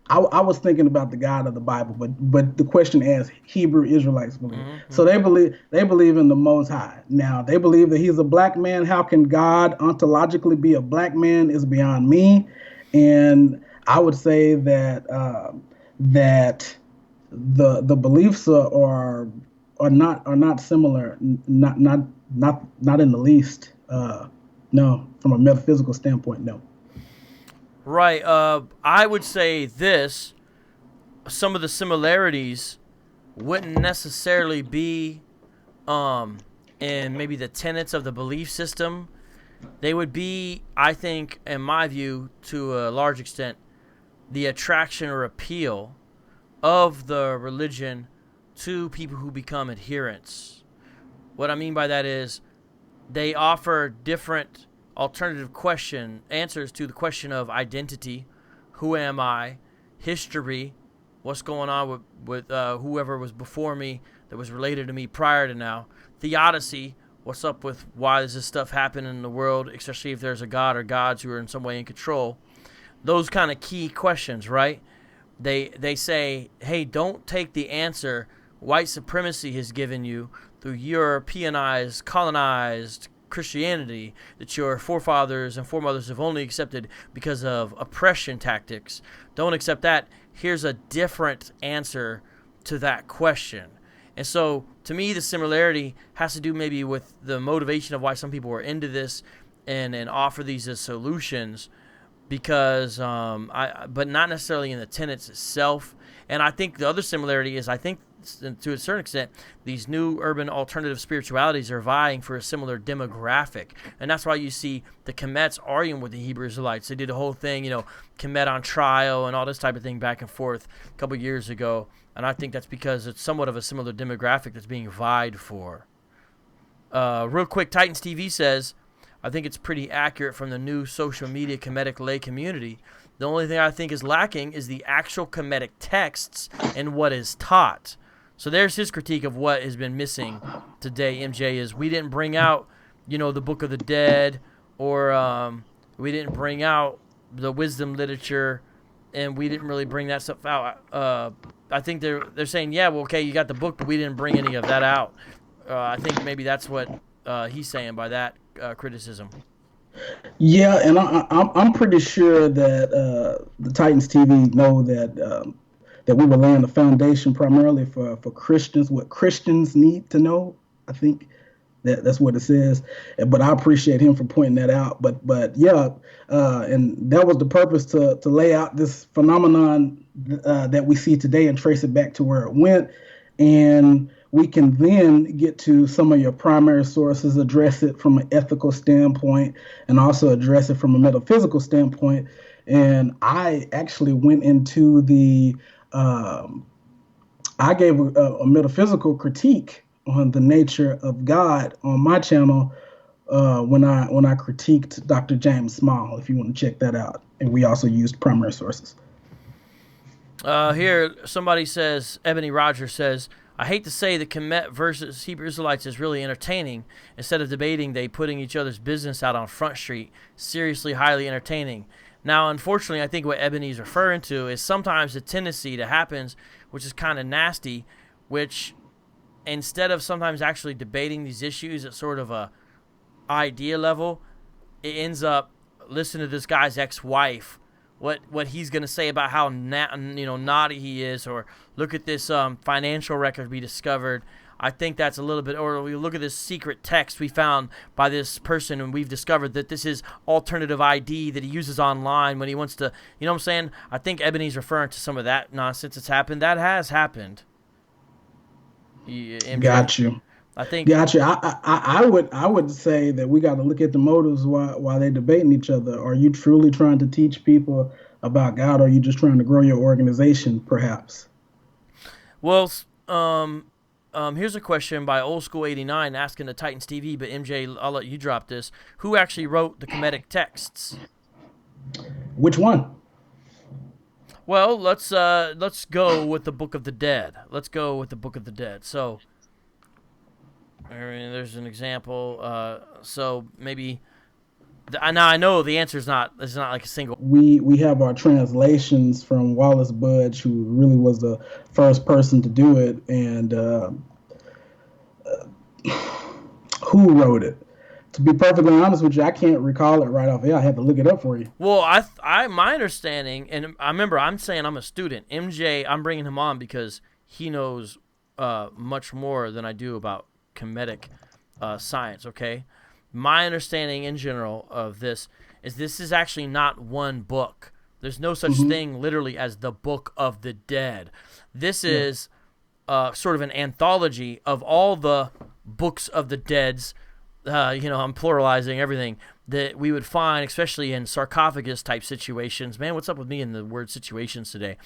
[SPEAKER 3] I was thinking about the God of the Bible, but the question asks Hebrew Israelites believe. Mm-hmm. So they believe in the Most High. Now they believe that He's a black man. How can God ontologically be a black man is beyond me, and I would say that that the beliefs are not similar, not in the least. No, from a metaphysical standpoint, no.
[SPEAKER 2] Right. I would say this. Some of the similarities wouldn't necessarily be in maybe the tenets of the belief system. They would be, I think, in my view, to a large extent, the attraction or appeal of the religion to people who become adherents. What I mean by that is they offer different alternative answers to the question of identity, who am I, history, what's going on with whoever was before me that was related to me prior to now, theodicy, what's up with why does this stuff happen in the world, especially if there's a God or gods who are in some way in control. those kind of key questions, right? They say, hey, don't take the answer white supremacy has given you through Europeanized, colonized Christianity that your forefathers and foremothers have only accepted because of oppression tactics. Don't accept that. Here's a different answer to that question. And so, to me, the similarity has to do maybe with the motivation of why some people are into this and offer these as solutions, because but not necessarily in the tenets itself. And I think the other similarity is, I think to a certain extent, these new urban alternative spiritualities are vying for a similar demographic. And that's why you see the Kemets arguing with the Hebrew Israelites. They did the whole thing, Kemet on trial and all this type of thing back and forth a couple years ago. And I think that's because it's somewhat of a similar demographic that's being vied for. Real quick, Titans TV says, I think it's pretty accurate from the new social media Kemetic lay community. The only thing I think is lacking is the actual Kemetic texts and what is taught. So there's his critique of what has been missing today, MJ, is we didn't bring out, the Book of the Dead, or we didn't bring out the wisdom literature, and we didn't really bring that stuff out. I think they're saying, yeah, well, okay, you got the book, but we didn't bring any of that out. I think maybe that's what he's saying by that criticism.
[SPEAKER 3] Yeah, and I'm pretty sure that the Titans TV know that we were laying the foundation primarily for Christians, what Christians need to know. I think that's what it says. But I appreciate him for pointing that out. But yeah, and that was the purpose to lay out this phenomenon that we see today and trace it back to where it went. And we can then get to some of your primary sources, address it from an ethical standpoint, and also address it from a metaphysical standpoint. And I actually went into I gave a metaphysical critique on the nature of God on my channel when I critiqued Dr. James Small, if you want to check that out. And we also used primary sources.
[SPEAKER 2] Here, somebody says, Ebony Rogers says, I hate to say the Kemet versus Hebrew Israelites is really entertaining. Instead of debating, they putting each other's business out on Front Street. Seriously, highly entertaining. Now, unfortunately, I think what Ebony's referring to is sometimes the tendency that happens, which is kind of nasty, which instead of sometimes actually debating these issues at sort of a idea level, it ends up listening to this guy's ex-wife, what he's going to say about how naughty he is, or look at this financial record we discovered. I think that's a little bit, or we look at this secret text we found by this person, and we've discovered that this is alternative ID that he uses online when he wants to, you know what I'm saying? I think Ebony's referring to some of that nonsense that's happened. That has happened.
[SPEAKER 3] Got you.
[SPEAKER 2] I think.
[SPEAKER 3] Gotcha. I would say that we got to look at the motives while they're debating each other. Are you truly trying to teach people about God, or are you just trying to grow your organization, perhaps?
[SPEAKER 2] Well, here's a question by Old School 89 asking the Titans TV, but MJ, I'll let you drop this. Who actually wrote the Kemetic texts?
[SPEAKER 3] Which one?
[SPEAKER 2] Well, let's go with the Book of the Dead. Let's go with the Book of the Dead. So, I mean, there's an example. So maybe. Now I know the answer is not. It's not like a single.
[SPEAKER 3] We have our translations from Wallace Budge, who really was the first person to do it, and who wrote it. To be perfectly honest with you, I can't recall it right off here. I had to look it up for you.
[SPEAKER 2] Well, my understanding, and I remember I'm saying I'm a student. MJ, I'm bringing him on because he knows much more than I do about Kemetic science. Okay. My understanding in general of this is actually not one book. There's no such thing literally as the Book of the Dead. This is sort of an anthology of all the books of the deads. I'm pluralizing everything that we would find, especially in sarcophagus type situations. Man, what's up with me in the word situations today?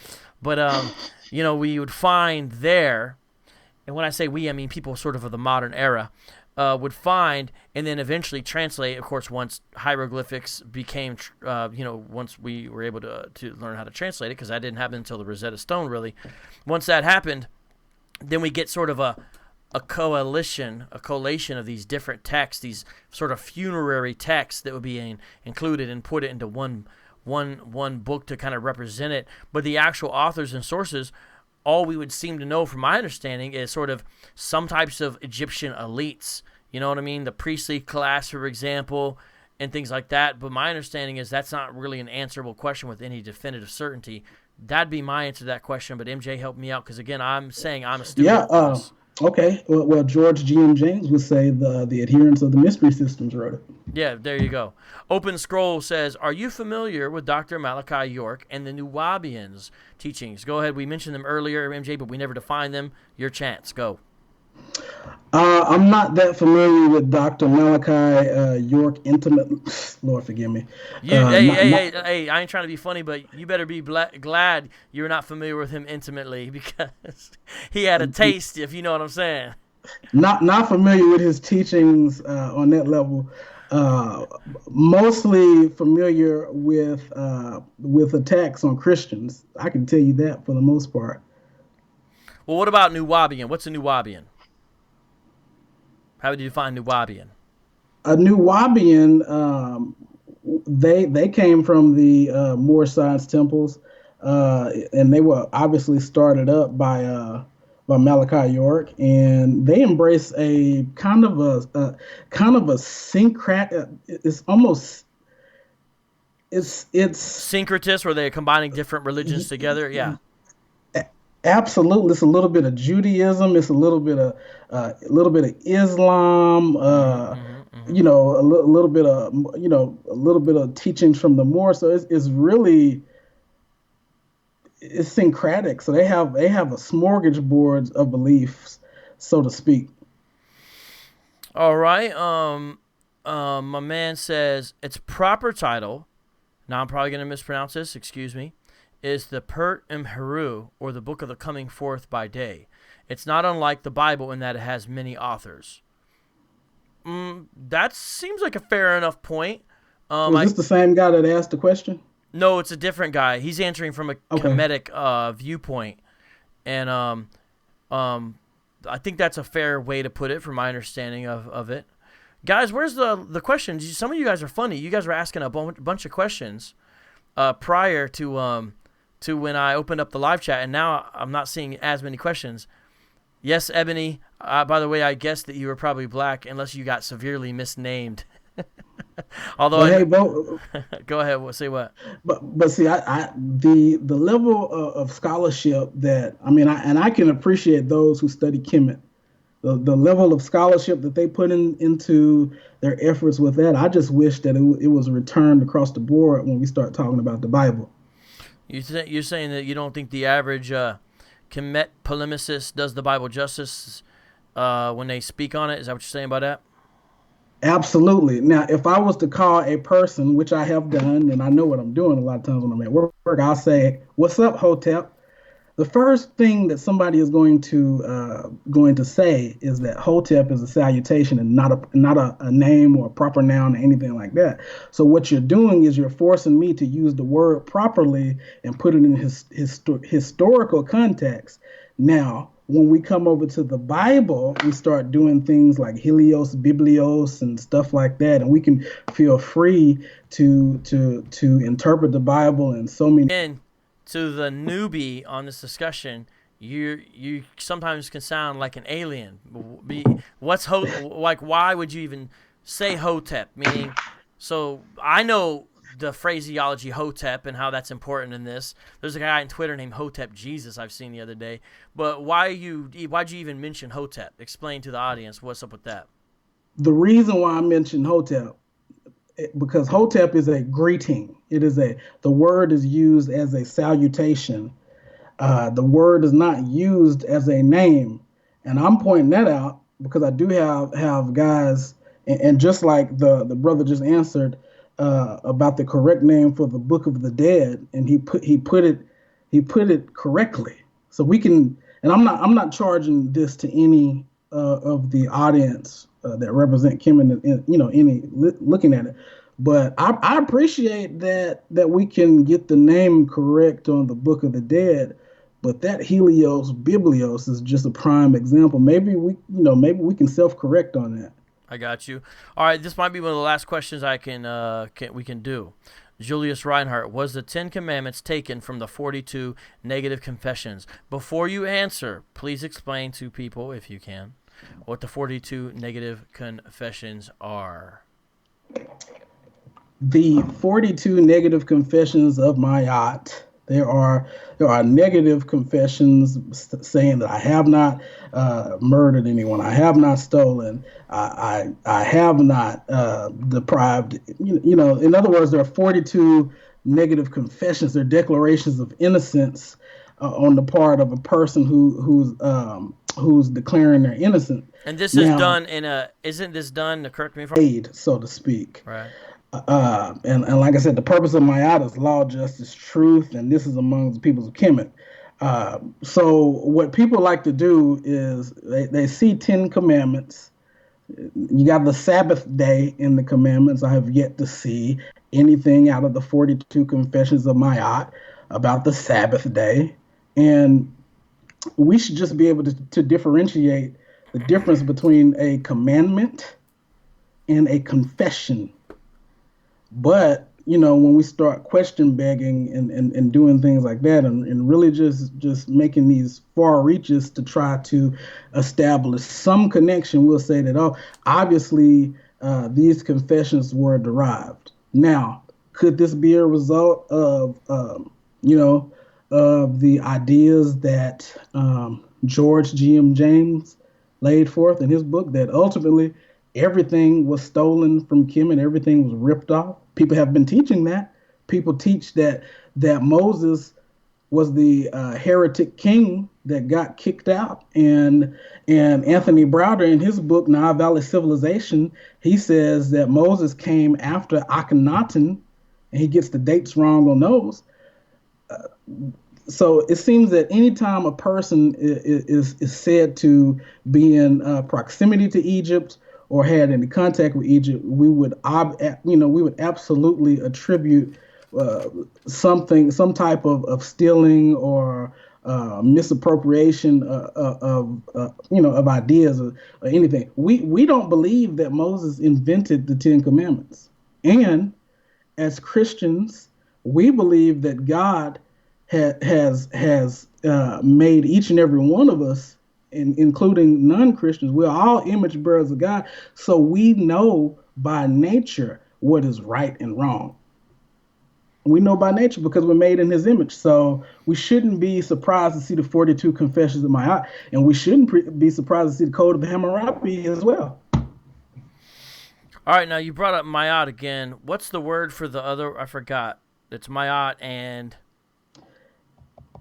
[SPEAKER 2] But, we would find there, and when I say we, I mean people sort of the modern era, would find and then eventually translate, of course, once hieroglyphics became, once we were able to learn how to translate it, because that didn't happen until the Rosetta Stone, really. Once that happened, then we get sort of a collation of these different texts, these sort of funerary texts that would be included and put it into one one book to kind of represent it. But the actual authors and sources, all we would seem to know, from my understanding, is sort of some types of Egyptian elites. You know what I mean? The priestly class, for example, and things like that. But my understanding is that's not really an answerable question with any definitive certainty. That'd be my answer to that question. But MJ, help me out, because again, I'm saying I'm a student of this.
[SPEAKER 3] Okay. Well, George G.M. James would say the adherents of the mystery systems wrote it.
[SPEAKER 2] Yeah, there you go. Open Scroll says, are you familiar with Dr. Malachi York and the Nuwabians' teachings? Go ahead. We mentioned them earlier, MJ, but we never defined them. Your chance. Go.
[SPEAKER 3] I'm not that familiar with Dr. Malachi York intimately. Lord forgive me.
[SPEAKER 2] Hey, I ain't trying to be funny, but you better be glad you're not familiar with him intimately, because he had a taste, if you know what I'm saying.
[SPEAKER 3] Not familiar with his teachings on that level. Mostly familiar with attacks on Christians. I can tell you that for the most part.
[SPEAKER 2] Well, what about Nuwabian? What's a Nuwabian? How would you define Nuwabian?
[SPEAKER 3] A Nuwabian, they came from the Moorish Science temples, and they were obviously started up by Malachi York, and they embrace a kind of a syncretic. It's almost it's
[SPEAKER 2] syncretist, where they're combining different religions together. Yeah.
[SPEAKER 3] Absolutely, it's a little bit of Judaism. It's a little bit of Islam. You know, a little bit of teachings from the Moor. So it's really syncretic. So they have a smorgasbord of beliefs, so to speak.
[SPEAKER 2] All right. My man says its proper title. Now I'm probably gonna mispronounce this. Excuse me. Is the Pert Imheru, or the Book of the Coming Forth by Day. It's not unlike the Bible in that it has many authors. That seems like a fair enough point.
[SPEAKER 3] Is this the same guy that asked the question?
[SPEAKER 2] No, it's a different guy. He's answering from a Kemetic viewpoint. And I think that's a fair way to put it, from my understanding of it. Guys, where's the questions? Some of you guys are funny. You guys were asking a bunch of questions prior to when I opened up the live chat, and now I'm not seeing as many questions. Yes, Ebony, by the way, I guessed that you were probably black, unless you got severely misnamed. Although, go ahead, say what?
[SPEAKER 3] But see, the level of scholarship that, I can appreciate those who study Kemet. The level of scholarship that they put into their efforts with that, I just wish that it was returned across the board when we start talking about the Bible.
[SPEAKER 2] You're saying that you don't think the average Kemet polemicist does the Bible justice when they speak on it? Is that what you're saying about that?
[SPEAKER 3] Absolutely. Now, if I was to call a person, which I have done, and I know what I'm doing a lot of times when I'm at work, I'll say, "What's up, Hotep?" The first thing that somebody is going to say is that Hotep is a salutation and not a name or a proper noun or anything like that. So what you're doing is you're forcing me to use the word properly and put it in historical context. Now, when we come over to the Bible, we start doing things like Helios, Biblios, and stuff like that, and we can feel free to interpret the Bible in so many.
[SPEAKER 2] And to the newbie on this discussion, you sometimes can sound like an alien. Why would you even say Hotep? Meaning, so I know the phraseology Hotep and how that's important in this. There's a guy on Twitter named Hotep Jesus I've seen the other day. But why'd you even mention Hotep? Explain to the audience what's up with that.
[SPEAKER 3] The reason why I mentioned Hotep, because Hotep is a greeting. The word is used as a salutation. The word is not used as a name. And I'm pointing that out because I do have guys, and just like the brother just answered about the correct name for the Book of the Dead, and he put it correctly. So we can, and I'm not charging this to any of the audience that represent Kemet, any looking at it. But I appreciate that we can get the name correct on the Book of the Dead. But that Helios Biblios is just a prime example. Maybe we can self-correct on that.
[SPEAKER 2] I got you. All right, this might be one of the last questions we can do. Julius Reinhardt, was the 10 Commandments taken from the 42 negative confessions? Before you answer, please explain to people, if you can, what the 42 negative confessions are.
[SPEAKER 3] The 42 negative confessions of Mayat. There are negative confessions saying that I have not murdered anyone, I have not stolen, I have not deprived. In other words, there are 42 negative confessions. They're declarations of innocence on the part of a person who's declaring they're innocent.
[SPEAKER 2] And this is done isn't this done, to correct me if I'm
[SPEAKER 3] wrong, so to speak.
[SPEAKER 2] Right.
[SPEAKER 3] And like I said, the purpose of Mayat is law, justice, truth, and this is among the peoples of Kemet. So what people like to do is they see 10 commandments. You got the Sabbath day in the commandments. I have yet to see anything out of the 42 confessions of Mayat about the Sabbath day. And we should just be able to differentiate the difference between a commandment and a confession. But, when we start question begging and doing things like that and really just making these far reaches to try to establish some connection, we'll say that, obviously these confessions were derived. Now, could this be a result of, of the ideas that George G.M. James laid forth in his book, that ultimately everything was stolen from Kemet, everything was ripped off? People have been teaching that. People teach that Moses was the heretic king that got kicked out. And Anthony Browder, in his book, Nile Valley Civilization, he says that Moses came after Akhenaten, and he gets the dates wrong on those. So it seems that anytime a person is said to be in proximity to Egypt or had any contact with Egypt, we would absolutely attribute some type of stealing or misappropriation of ideas or anything. We don't believe that Moses invented the 10 Commandments, and as Christians, we believe that God has made each and every one of us, including non-Christians, we're all image bearers of God. So we know by nature what is right and wrong. We know by nature because we're made in his image. So we shouldn't be surprised to see the 42 confessions of Mayat, and we shouldn't be surprised to see the Code of Hammurabi as well.
[SPEAKER 2] All right, now you brought up Mayat again. What's the word for the other? I forgot. It's Mayat and...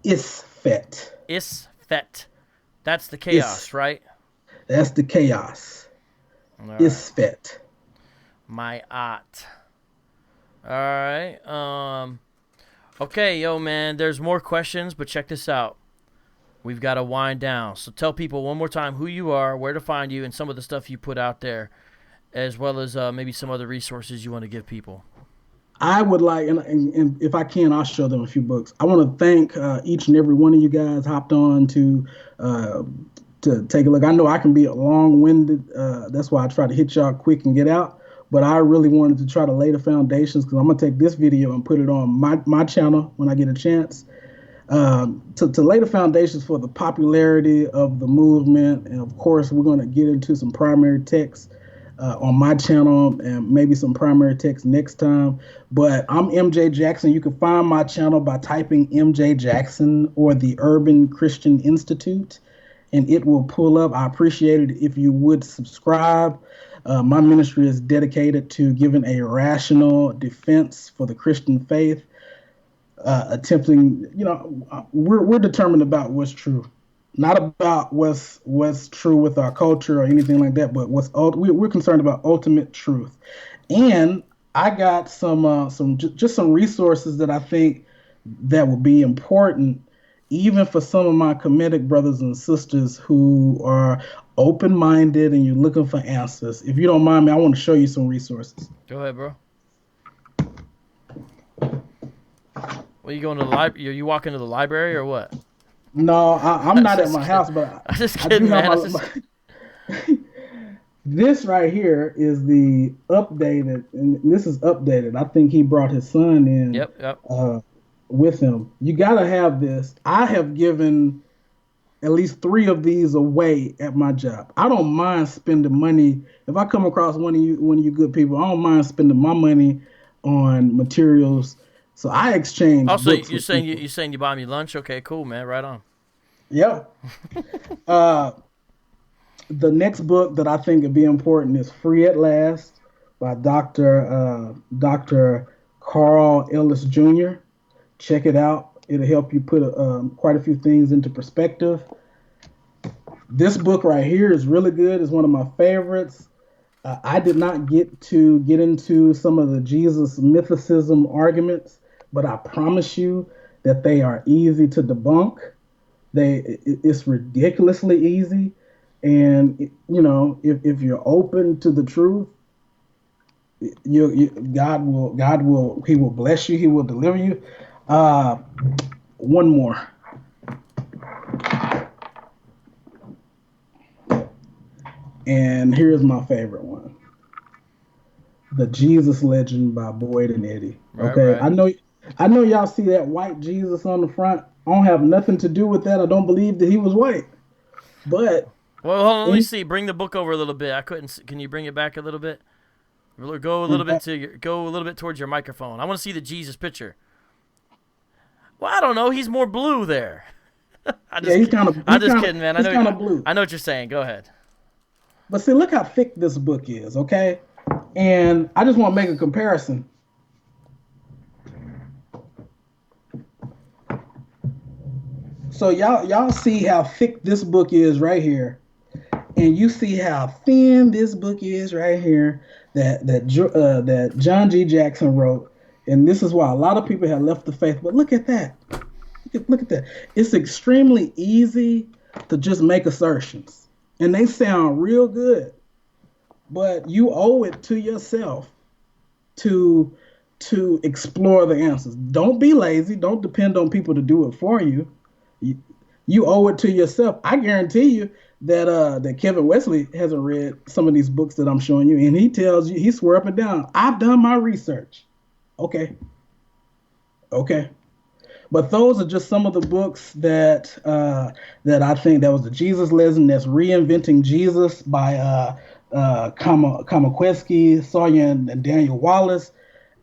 [SPEAKER 3] Isfet.
[SPEAKER 2] Isfet. That's the chaos, right?
[SPEAKER 3] That's the chaos. Right. Isfet.
[SPEAKER 2] Mayat. All right. Okay, yo, man. There's more questions, but check this out. We've got to wind down. So tell people one more time who you are, where to find you, and some of the stuff you put out there, as well as maybe some other resources you want to give people.
[SPEAKER 3] I would like, and if I can, I'll show them a few books. I want to thank each and every one of you guys hopped on to take a look. I know I can be long-winded. That's why I try to hit y'all quick and get out. But I really wanted to try to lay the foundations, because I'm going to take this video and put it on my channel when I get a chance, to lay the foundations for the popularity of the movement. And, of course, we're going to get into some primary texts on my channel and maybe some primary text next time. But I'm MJ Jackson. You can find my channel by typing MJ Jackson or the Urban Christian Institute, and it will pull up. I appreciate it if you would subscribe. My ministry is dedicated to giving a rational defense for the Christian faith, attempting, we're determined about what's true. Not about what's true with our culture or anything like that, but we're concerned about ultimate truth. And I got some resources that I think that will be important, even for some of my Kemetic brothers and sisters who are open-minded and you're looking for answers. If you don't mind me, I want to show you some resources.
[SPEAKER 2] Go ahead, bro. Well, you going to the library? You walking to the library or what?
[SPEAKER 3] No, I'm not at my house, but
[SPEAKER 2] I'm just kidding, man.
[SPEAKER 3] This right here is the updated, and this is updated. I think he brought his son in
[SPEAKER 2] Yep.
[SPEAKER 3] with him. You gotta have this. I have given at least 3 of these away at my job. I don't mind spending money. If I come across one of you good people, I don't mind spending my money on materials. So I exchange.
[SPEAKER 2] Also,
[SPEAKER 3] books
[SPEAKER 2] you're
[SPEAKER 3] with
[SPEAKER 2] saying
[SPEAKER 3] people.
[SPEAKER 2] you're saying you buy me lunch? Okay, cool, man. Right on.
[SPEAKER 3] Yep. uh, the next book that I think would be important is Free at Last by Dr. Carl Ellis Jr. Check it out. It'll help you put quite a few things into perspective. This book right here is really good. It's one of my favorites. I did not get into some of the Jesus mythicism arguments, but I promise you that they are easy to debunk. It's ridiculously easy, and if you're open to the truth, God will He will bless you. He will deliver you. One more. And here's my favorite one. The Jesus Legend by Boyd and Eddie. Okay.
[SPEAKER 2] Right.
[SPEAKER 3] I know y'all see that white Jesus on the front. I don't have nothing to do with that. I don't believe that he was white. But
[SPEAKER 2] Well, hold on, let me see. Bring the book over a little bit. I couldn't. Can you bring it back a little bit? Go a little bit towards your microphone. I want to see the Jesus picture. Well, I don't know. He's more blue there. I'm just kidding, man.
[SPEAKER 3] He's kind of blue.
[SPEAKER 2] I know what you're saying. Go ahead.
[SPEAKER 3] But see, look how thick this book is, okay? And I just want to make a comparison. So y'all see how thick this book is right here, and you see how thin this book is right here that John G. Jackson wrote, and this is why a lot of people have left the faith. But look at that. Look at that. It's extremely easy to just make assertions, and they sound real good, but you owe it to yourself to explore the answers. Don't be lazy. Don't depend on people to do it for you. You owe it to yourself. I guarantee you that Kevin Wesley hasn't read some of these books that I'm showing you, and he tells you, he swear up and down, I've done my research. Okay. But those are just some of the books that I think. That was the Jesus Lesson. That's Reinventing Jesus by Kamakweski, Sawyer, and Daniel Wallace.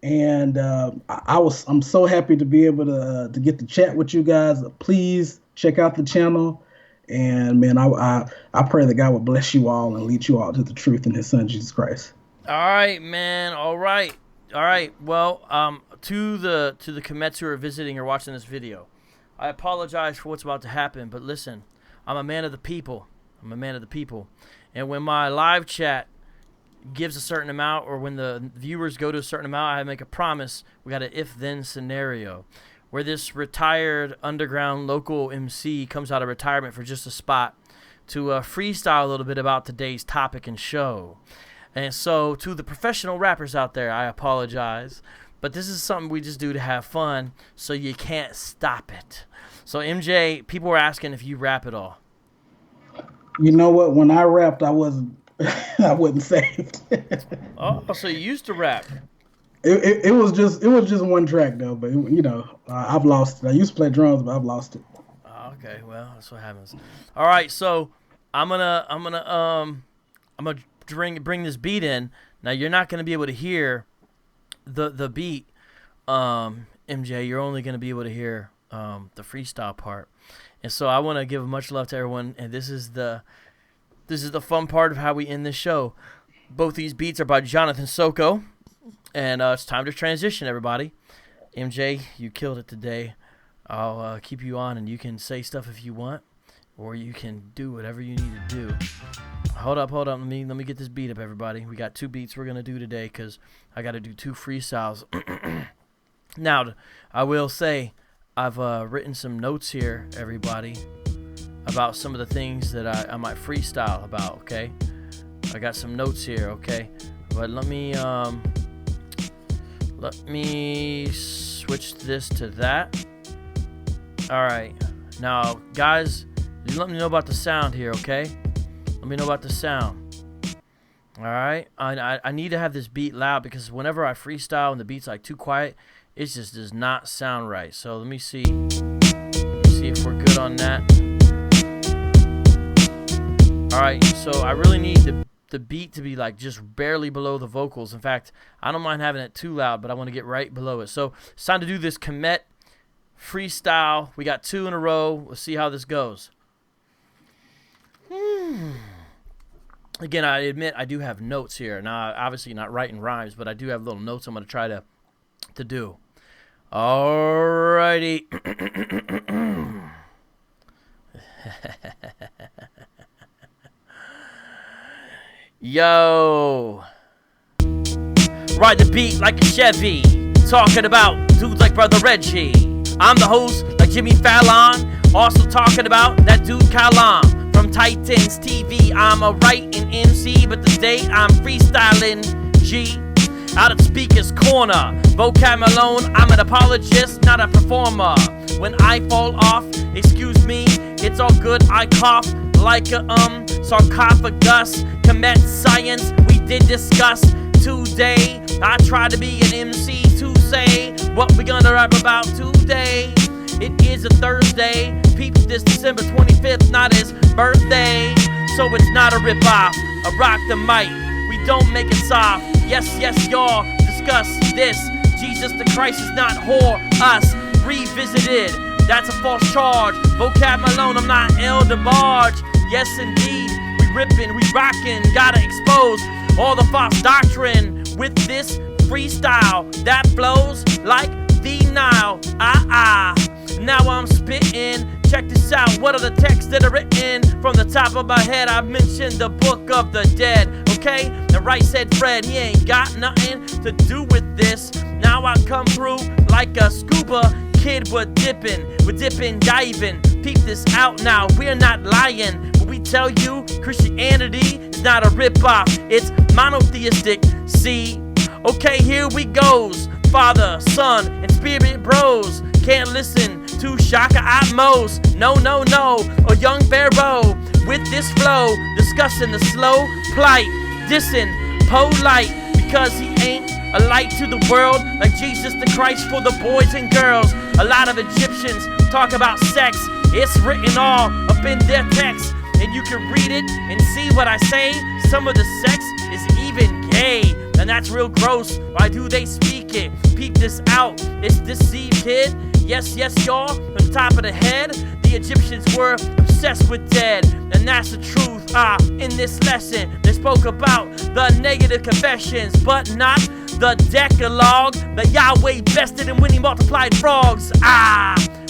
[SPEAKER 3] And I'm so happy to be able to get to chat with you guys. Please check out the channel. And man, I pray that God will bless you all and lead you all to the truth in His Son Jesus Christ.
[SPEAKER 2] All right, man. All right. Well, to the Kemets who are visiting or watching this video, I apologize for what's about to happen. But listen, I'm a man of the people. And when my live chat gives a certain amount, or when the viewers go to a certain amount, I make a promise. We got an if-then scenario where this retired underground local MC comes out of retirement for just a spot to freestyle a little bit about today's topic and show. And so to the professional rappers out there, I apologize, but this is something we just do to have fun, so you can't stop it. So MJ, people were asking if you rap at all.
[SPEAKER 3] You know what? When I rapped, I wasn't saved.
[SPEAKER 2] Oh, so you used to rap.
[SPEAKER 3] It was just one track though, but I've lost it. I used to play drums, but I've lost it.
[SPEAKER 2] Okay, well, that's what happens. All right, so I'm gonna bring this beat in. Now you're not gonna be able to hear the beat, MJ. You're only gonna be able to hear the freestyle part. And so I want to give much love to everyone, and this is the fun part of how we end this show. Both these beats are by Jonathan Soko, and it's time to transition, everybody. MJ, you killed it today. I'll keep you on, and you can say stuff if you want, or you can do whatever you need to do. Hold up. Let me get this beat up, everybody. We got 2 beats we're gonna do today because I got to do 2 freestyles. Now, I will say I've written some notes here, everybody, about some of the things that I might freestyle about. Okay, I got some notes here. Okay, but let me switch this to that. All right, now guys, let me know about the sound here. Okay, let me know about the sound. All right, I need to have this beat loud because whenever I freestyle and the beat's like too quiet, it just does not sound right. So let me see if we're good on that. All right, so I really need the beat to be like just barely below the vocals. In fact, I don't mind having it too loud, but I want to get right below it. So it's time to do this Kemet freestyle. We got 2 in a row. Let's see how this goes. Again, I admit I do have notes here. Now, obviously not writing rhymes, but I do have little notes I'm going to try to do. Alrighty. Yo. Ride the beat like a Chevy. Talking about dudes like Brother Reggie. I'm the host like Jimmy Fallon. Also talking about that dude Khalid from Titans TV. I'm a writing MC, but today I'm freestyling G. Out of Speaker's Corner, Vocab Malone. I'm an apologist, not a performer. When I fall off, excuse me, it's all good. I cough like a sarcophagus. Kemet science we did discuss today. I try to be an MC to say what we gonna rap about today. It is a Thursday. Peep this December 25th, not his birthday. So it's not a rip-off. I rock the mic. We don't make it soft. Yes, yes, y'all. Discuss this. Jesus the Christ is not whore. Us. Revisited. That's a false charge. Vocab Malone, I'm not Elder Barge. Yes, indeed. We ripping, we rocking. Gotta expose all the false doctrine with this freestyle that flows like the Nile. Now I'm spitting. Check this out. What are the texts that are written? From the top of my head, I mentioned the book of the dead. Okay? The right said Fred, he ain't got nothing to do with this. Now I come through like a scuba kid. We're dipping, diving. Peep this out now. We're not lying. When we tell you Christianity is not a rip-off, it's monotheistic. See? Okay, here we goes. Father, Son, and Spirit bros. Can't listen to Shaka at most. No. Or young Pharaoh with this flow, discussing the slow plight, dissing polite because he ain't a light to the world like Jesus the Christ for the boys and girls. A lot of Egyptians talk about sex. It's written all up in their text, and you can read it and see what I say. Some of the sex is even gay, and that's real gross. Why do they speak it? Peep this out. It's deceived, kid. Yes, y'all. From the top of the head, the Egyptians were obsessed with dead, and that's the truth. In this lesson, they spoke about the negative confessions, but not the Decalogue. The Yahweh bested him when he multiplied frogs.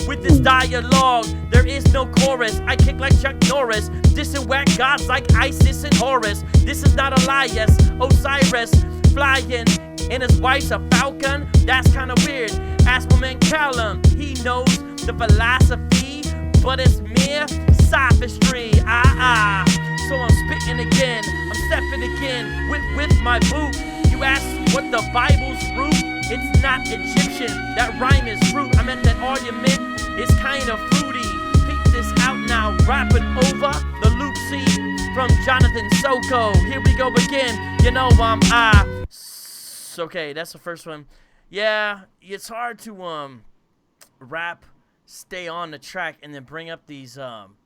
[SPEAKER 2] With this dialogue, there is no chorus. I kick like Chuck Norris, dissing whack gods like Isis and Horus. This is not Elias, Osiris, flying, and his wife's a falcon. That's kinda weird. Ask my man Callum, he knows the philosophy, but it's mere sophistry. So I'm spitting again, I'm stepping again with my boot. You ask what the Bible's root? It's not Egyptian, that rhyme is fruit. I meant that argument is kind of fruity. Peep this out now, rapping over the loop C from Jonathan Soko. Here we go again, you know okay, that's the first one. Yeah, it's hard to rap, stay on the track, and then bring up these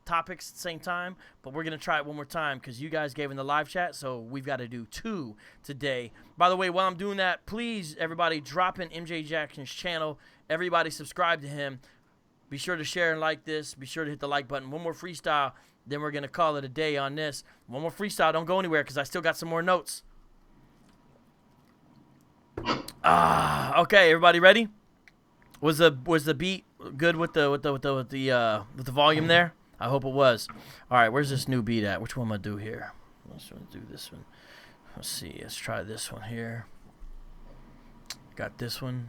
[SPEAKER 2] topics at the same time, but we're gonna try it one more time because you guys gave in the live chat, so we've got to do 2 today. By the way, while I'm doing that, please everybody drop in MJ Jackson's channel. Everybody subscribe to him. Be sure to share and like this. Be sure to hit the like button. One more freestyle, then we're gonna call it a day on this. One more freestyle. Don't go anywhere because I still got some more notes. Okay, everybody ready? Was the beat good with the volume there? I hope it was. All right, where's this new beat at? Which one am I gonna do here? Let's do this one. Let's see. Let's try this one here. Got this one.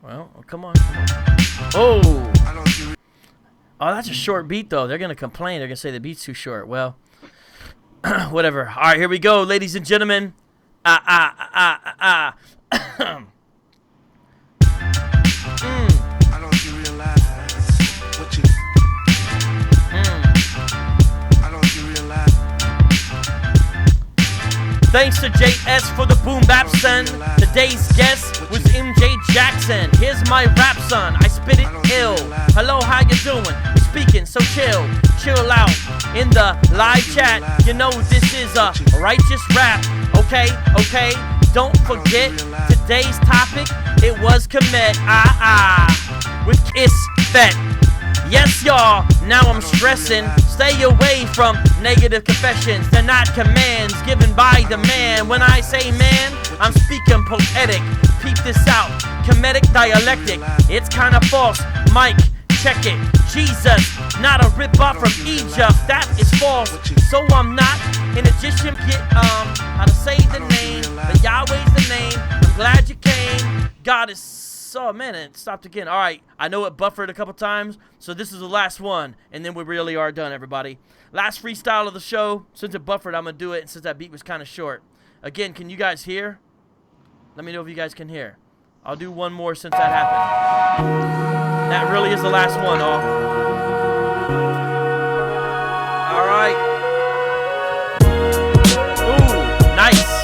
[SPEAKER 2] Well, come on. Oh, that's a short beat though. They're gonna complain. They're gonna say the beat's too short. Well, whatever. All right, here we go, ladies and gentlemen.
[SPEAKER 1] I don't you realize what you I don't you realize
[SPEAKER 2] Thanks to JS for the boom bap son. Today's guest was MJ Jackson. Here's my rap son, I spit it ill. Hello, how you doing? Speaking, so chill out in the live chat. You know this is a righteous rap. Okay, don't forget today's topic. It was Kemet, with Kiss Fet. Yes, y'all, now I'm stressing. Stay away from negative confessions. They're not commands given by the man. When I say man, I'm speaking poetic. Peep this out, Kemetic dialectic. It's kinda false, Mike, check it. Jesus, not a rip-off from Egypt. That is false, so I'm not an Egyptian. Get, how to say the name, but Yahweh's the name. I'm glad you came. God is so, man, it stopped again. All right, I know it buffered a couple times, so this is the last one, and then we really are done, everybody. Last freestyle of the show. Since it buffered, I'm going to do it, and since that beat was kind of short. Again, can you guys hear? Let me know if you guys can hear. I'll do one more since that happened. That really is the last one, all. All right. Ooh, nice.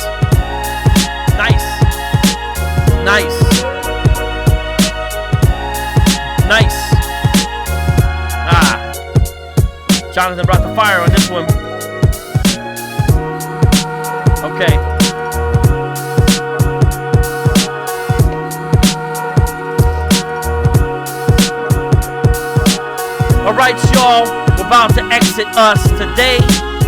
[SPEAKER 2] Jonathan brought the fire on this one. Okay. Alright, y'all, we're about to exit us. Today,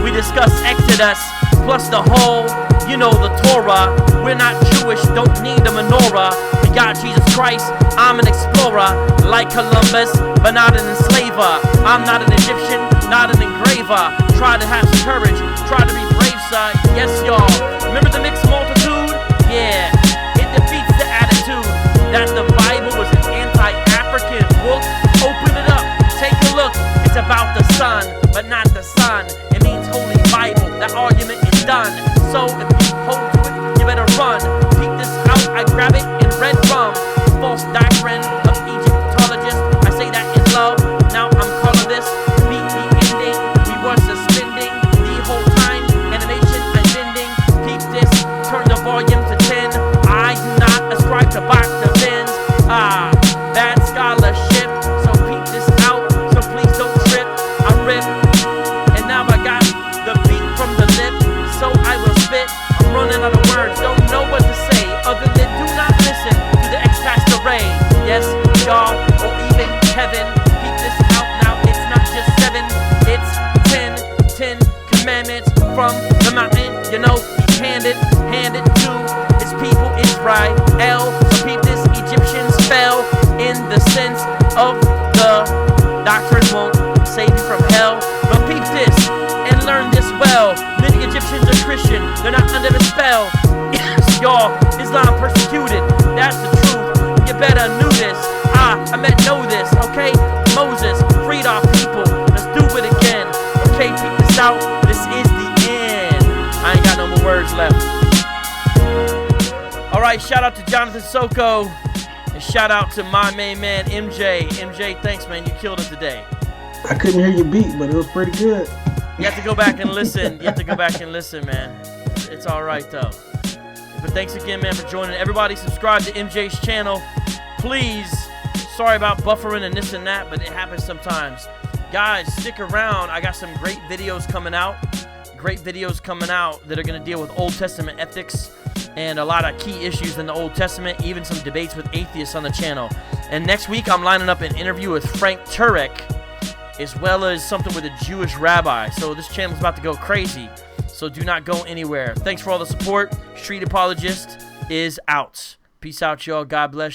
[SPEAKER 2] we discuss Exodus, plus the whole, you know, the Torah. We're not Jewish, don't need a menorah. We got Jesus Christ, I'm an explorer, like Columbus, but not an enslaver. I'm not an Egyptian, not an engraver. Try to have some courage, try to be brave, sir. Yes, y'all. Remember the mixed multitude? Yeah, it defeats the attitude that the Bible was an anti-African book. Open it up, take a look. It's about the sun, but not the sun. It means Holy Bible. That argument is done. So if you hold to it, you better run. Peek this out, I grab it in red rum. False doctrine of Egyptologist. I say that in love. Now I'm calling this beat the ending. We were suspending the whole time. Animation I'm bending. Peep this, turn the volume to 10. I do not ascribe to box defense. Bad scholarship. So peep this out. So please don't trip. I rip. And now I got the beat from the lip. So I will spit. I'm running out of words. Don't know what to say. Other than do not listen to the ex-pastor Ray. Yes, y'all, or even Kevin. Peep this out now. It's not just 7. It's 10 commandments from the mountain. You know, he handed to his people Israel. So peep this, Egyptians fell in the sense of the doctrine won't save you from hell. But peep this and learn this well. Many Egyptians are Christian, they're not under the spell. Y'all, Islam persecuted, that's the truth. You better knew this. I meant know this, okay? Moses freed our people. Let's do it again. Okay, peep this out. This is the end. I ain't got no more words left. Alright, shout out to Jonathan Soko. And shout out to my main man, MJ. MJ, thanks, man. You killed it today.
[SPEAKER 3] I couldn't hear your beat, but it was pretty good.
[SPEAKER 2] You have to go back and listen. Man. It's alright, though. But thanks again, man, for joining. Everybody subscribe to MJ's channel. Please. Sorry about buffering and this and that, but it happens sometimes. Guys, stick around. I got some great videos coming out. That are going to deal with Old Testament ethics and a lot of key issues in the Old Testament, even some debates with atheists on the channel. And next week, I'm lining up an interview with Frank Turek, as well as something with a Jewish rabbi. So this channel's about to go crazy. So do not go anywhere. Thanks for all the support. Street Apologist is out. Peace out, y'all. God bless.